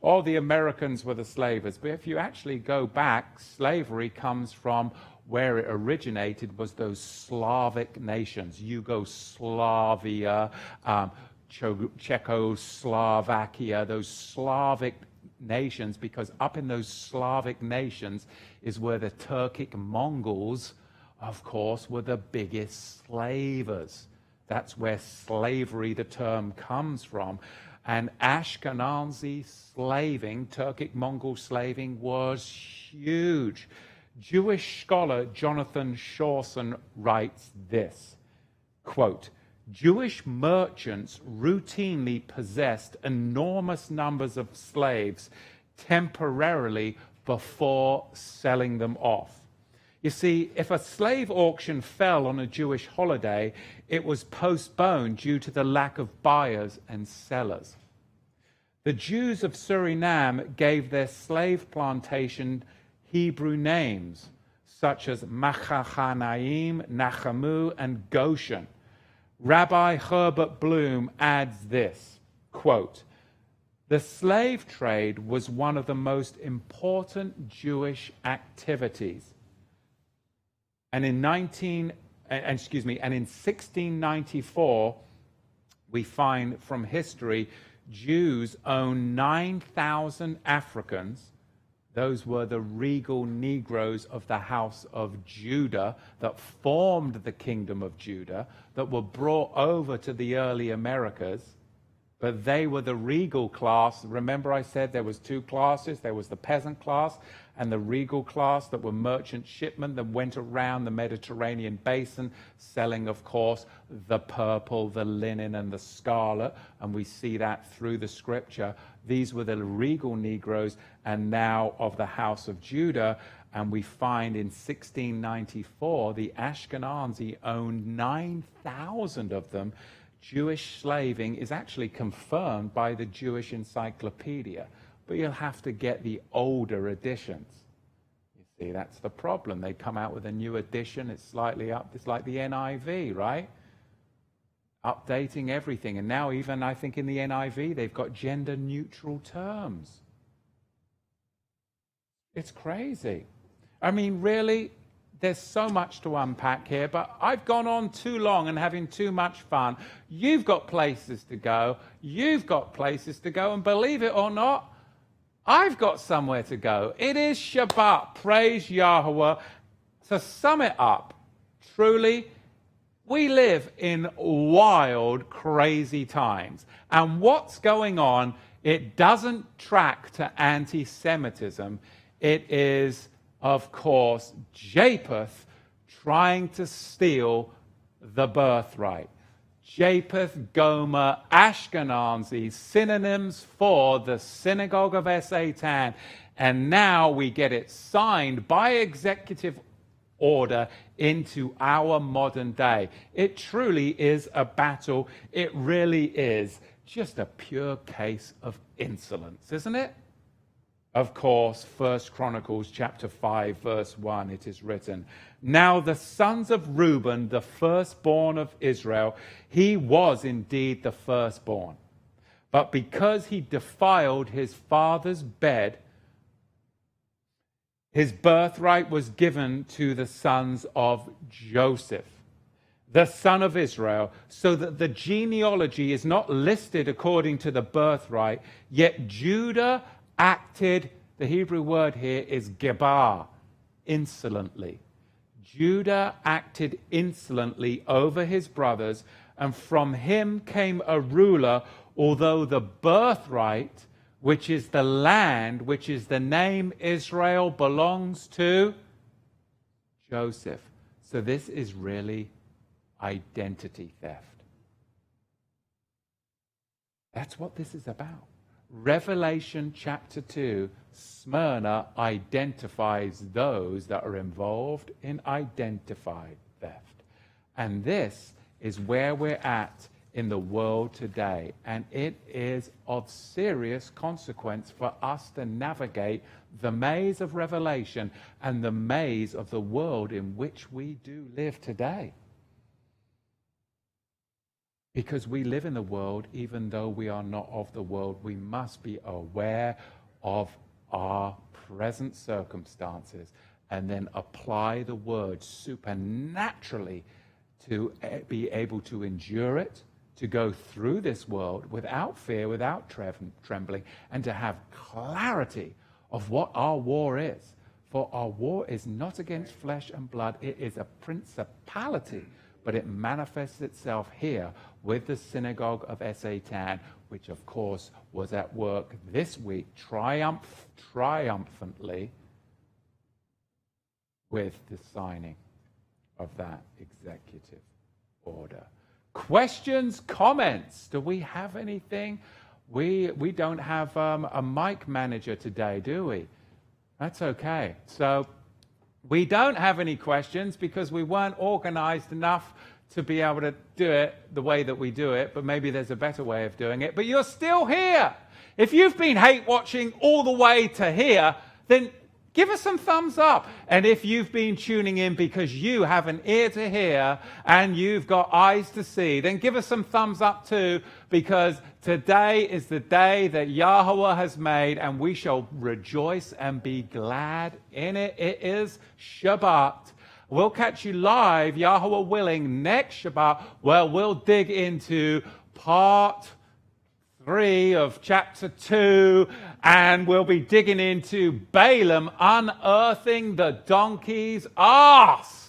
All the Americans were the slavers. But if you actually go back, slavery comes from where it originated was those Slavic nations, Yugoslavia, Czechoslovakia, those Slavic nations, because up in those Slavic nations is where the Turkic Mongols, of course, were the biggest slavers. That's where slavery, the term, comes from. And Ashkenazi slaving, Turkic Mongol slaving, was huge. Jewish scholar Jonathan Shawson writes this, quote, Jewish merchants routinely possessed enormous numbers of slaves temporarily before selling them off. You see, if a slave auction fell on a Jewish holiday, it was postponed due to the lack of buyers and sellers. The Jews of Suriname gave their slave plantation Hebrew names, such as Machachanaim, Nachamu, and Goshen. Rabbi Herbert Bloom adds this, quote, the slave trade was one of the most important Jewish activities. And in 1694, we find from history, Jews owned 9,000 Africans. Those were the regal Negroes of the house of Judah that formed the Kingdom of Judah, that were brought over to the early Americas. But they were the regal class. Remember I said there was two classes. There was the peasant class and the regal class that were merchant shipmen that went around the Mediterranean basin selling, of course, the purple, the linen, and the scarlet. And we see that through the scripture. These were the regal Negroes, and now of the house of Judah. And we find in 1694, the Ashkenazi owned 9,000 of them. Jewish slaving is actually confirmed by the Jewish Encyclopedia, but you'll have to get the older editions. You see, that's the problem. They come out with a new edition, it's slightly up, it's like the NIV, right? Updating everything. And now even, I think, in the NIV, they've got gender-neutral terms. It's crazy. I mean, really, there's so much to unpack here, but I've gone on too long and having too much fun. You've got places to go. You've got places to go. And believe it or not, I've got somewhere to go. It is Shabbat. Praise Yahweh. To sum it up, truly, we live in wild, crazy times. And what's going on, it doesn't track to anti-Semitism. It is, of course, Japheth trying to steal the birthright. Japheth, Gomer, Ashkenazi, synonyms for the Synagogue of Satan. And now we get it signed by executive order into our modern day. It truly is a battle. It really is just a pure case of insolence, isn't it? Of course, 1 Chronicles chapter 5, verse 1, it is written, "Now the sons of Reuben, the firstborn of Israel, he was indeed the firstborn. But because he defiled his father's bed, his birthright was given to the sons of Joseph, the son of Israel, so that the genealogy is not listed according to the birthright, yet Judah acted," the Hebrew word here is gebar, insolently. Judah acted insolently over his brothers, and from him came a ruler, although the birthright, which is the land, which is the name Israel, belongs to Joseph. So this is really identity theft. That's what this is about. Revelation chapter 2, Smyrna identifies those that are involved in identified theft. And this is where we're at in the world today. And it is of serious consequence for us to navigate the maze of Revelation and the maze of the world in which we do live today. Because we live in the world, even though we are not of the world, we must be aware of our present circumstances and then apply the word supernaturally to be able to endure it, to go through this world without fear, without trembling, and to have clarity of what our war is. For our war is not against flesh and blood, it is a principality. But it manifests itself here with the Synagogue of Satan, which of course was at work this week triumphantly with the signing of that executive order. Questions, comments? Do we have anything? We don't have a mic manager today, do we? That's okay. So we don't have any questions because we weren't organized enough to be able to do it the way that we do it, but maybe there's a better way of doing it. But you're still here. If you've been hate watching all the way to here, then give us some thumbs up. And if you've been tuning in because you have an ear to hear and you've got eyes to see, then give us some thumbs up too, because today is the day that Yahweh has made and we shall rejoice and be glad in it. It is Shabbat. We'll catch you live, Yahweh willing, next Shabbat, where we'll dig into part 3 of chapter 2, and we'll be digging into Balaam unearthing the donkey's arse.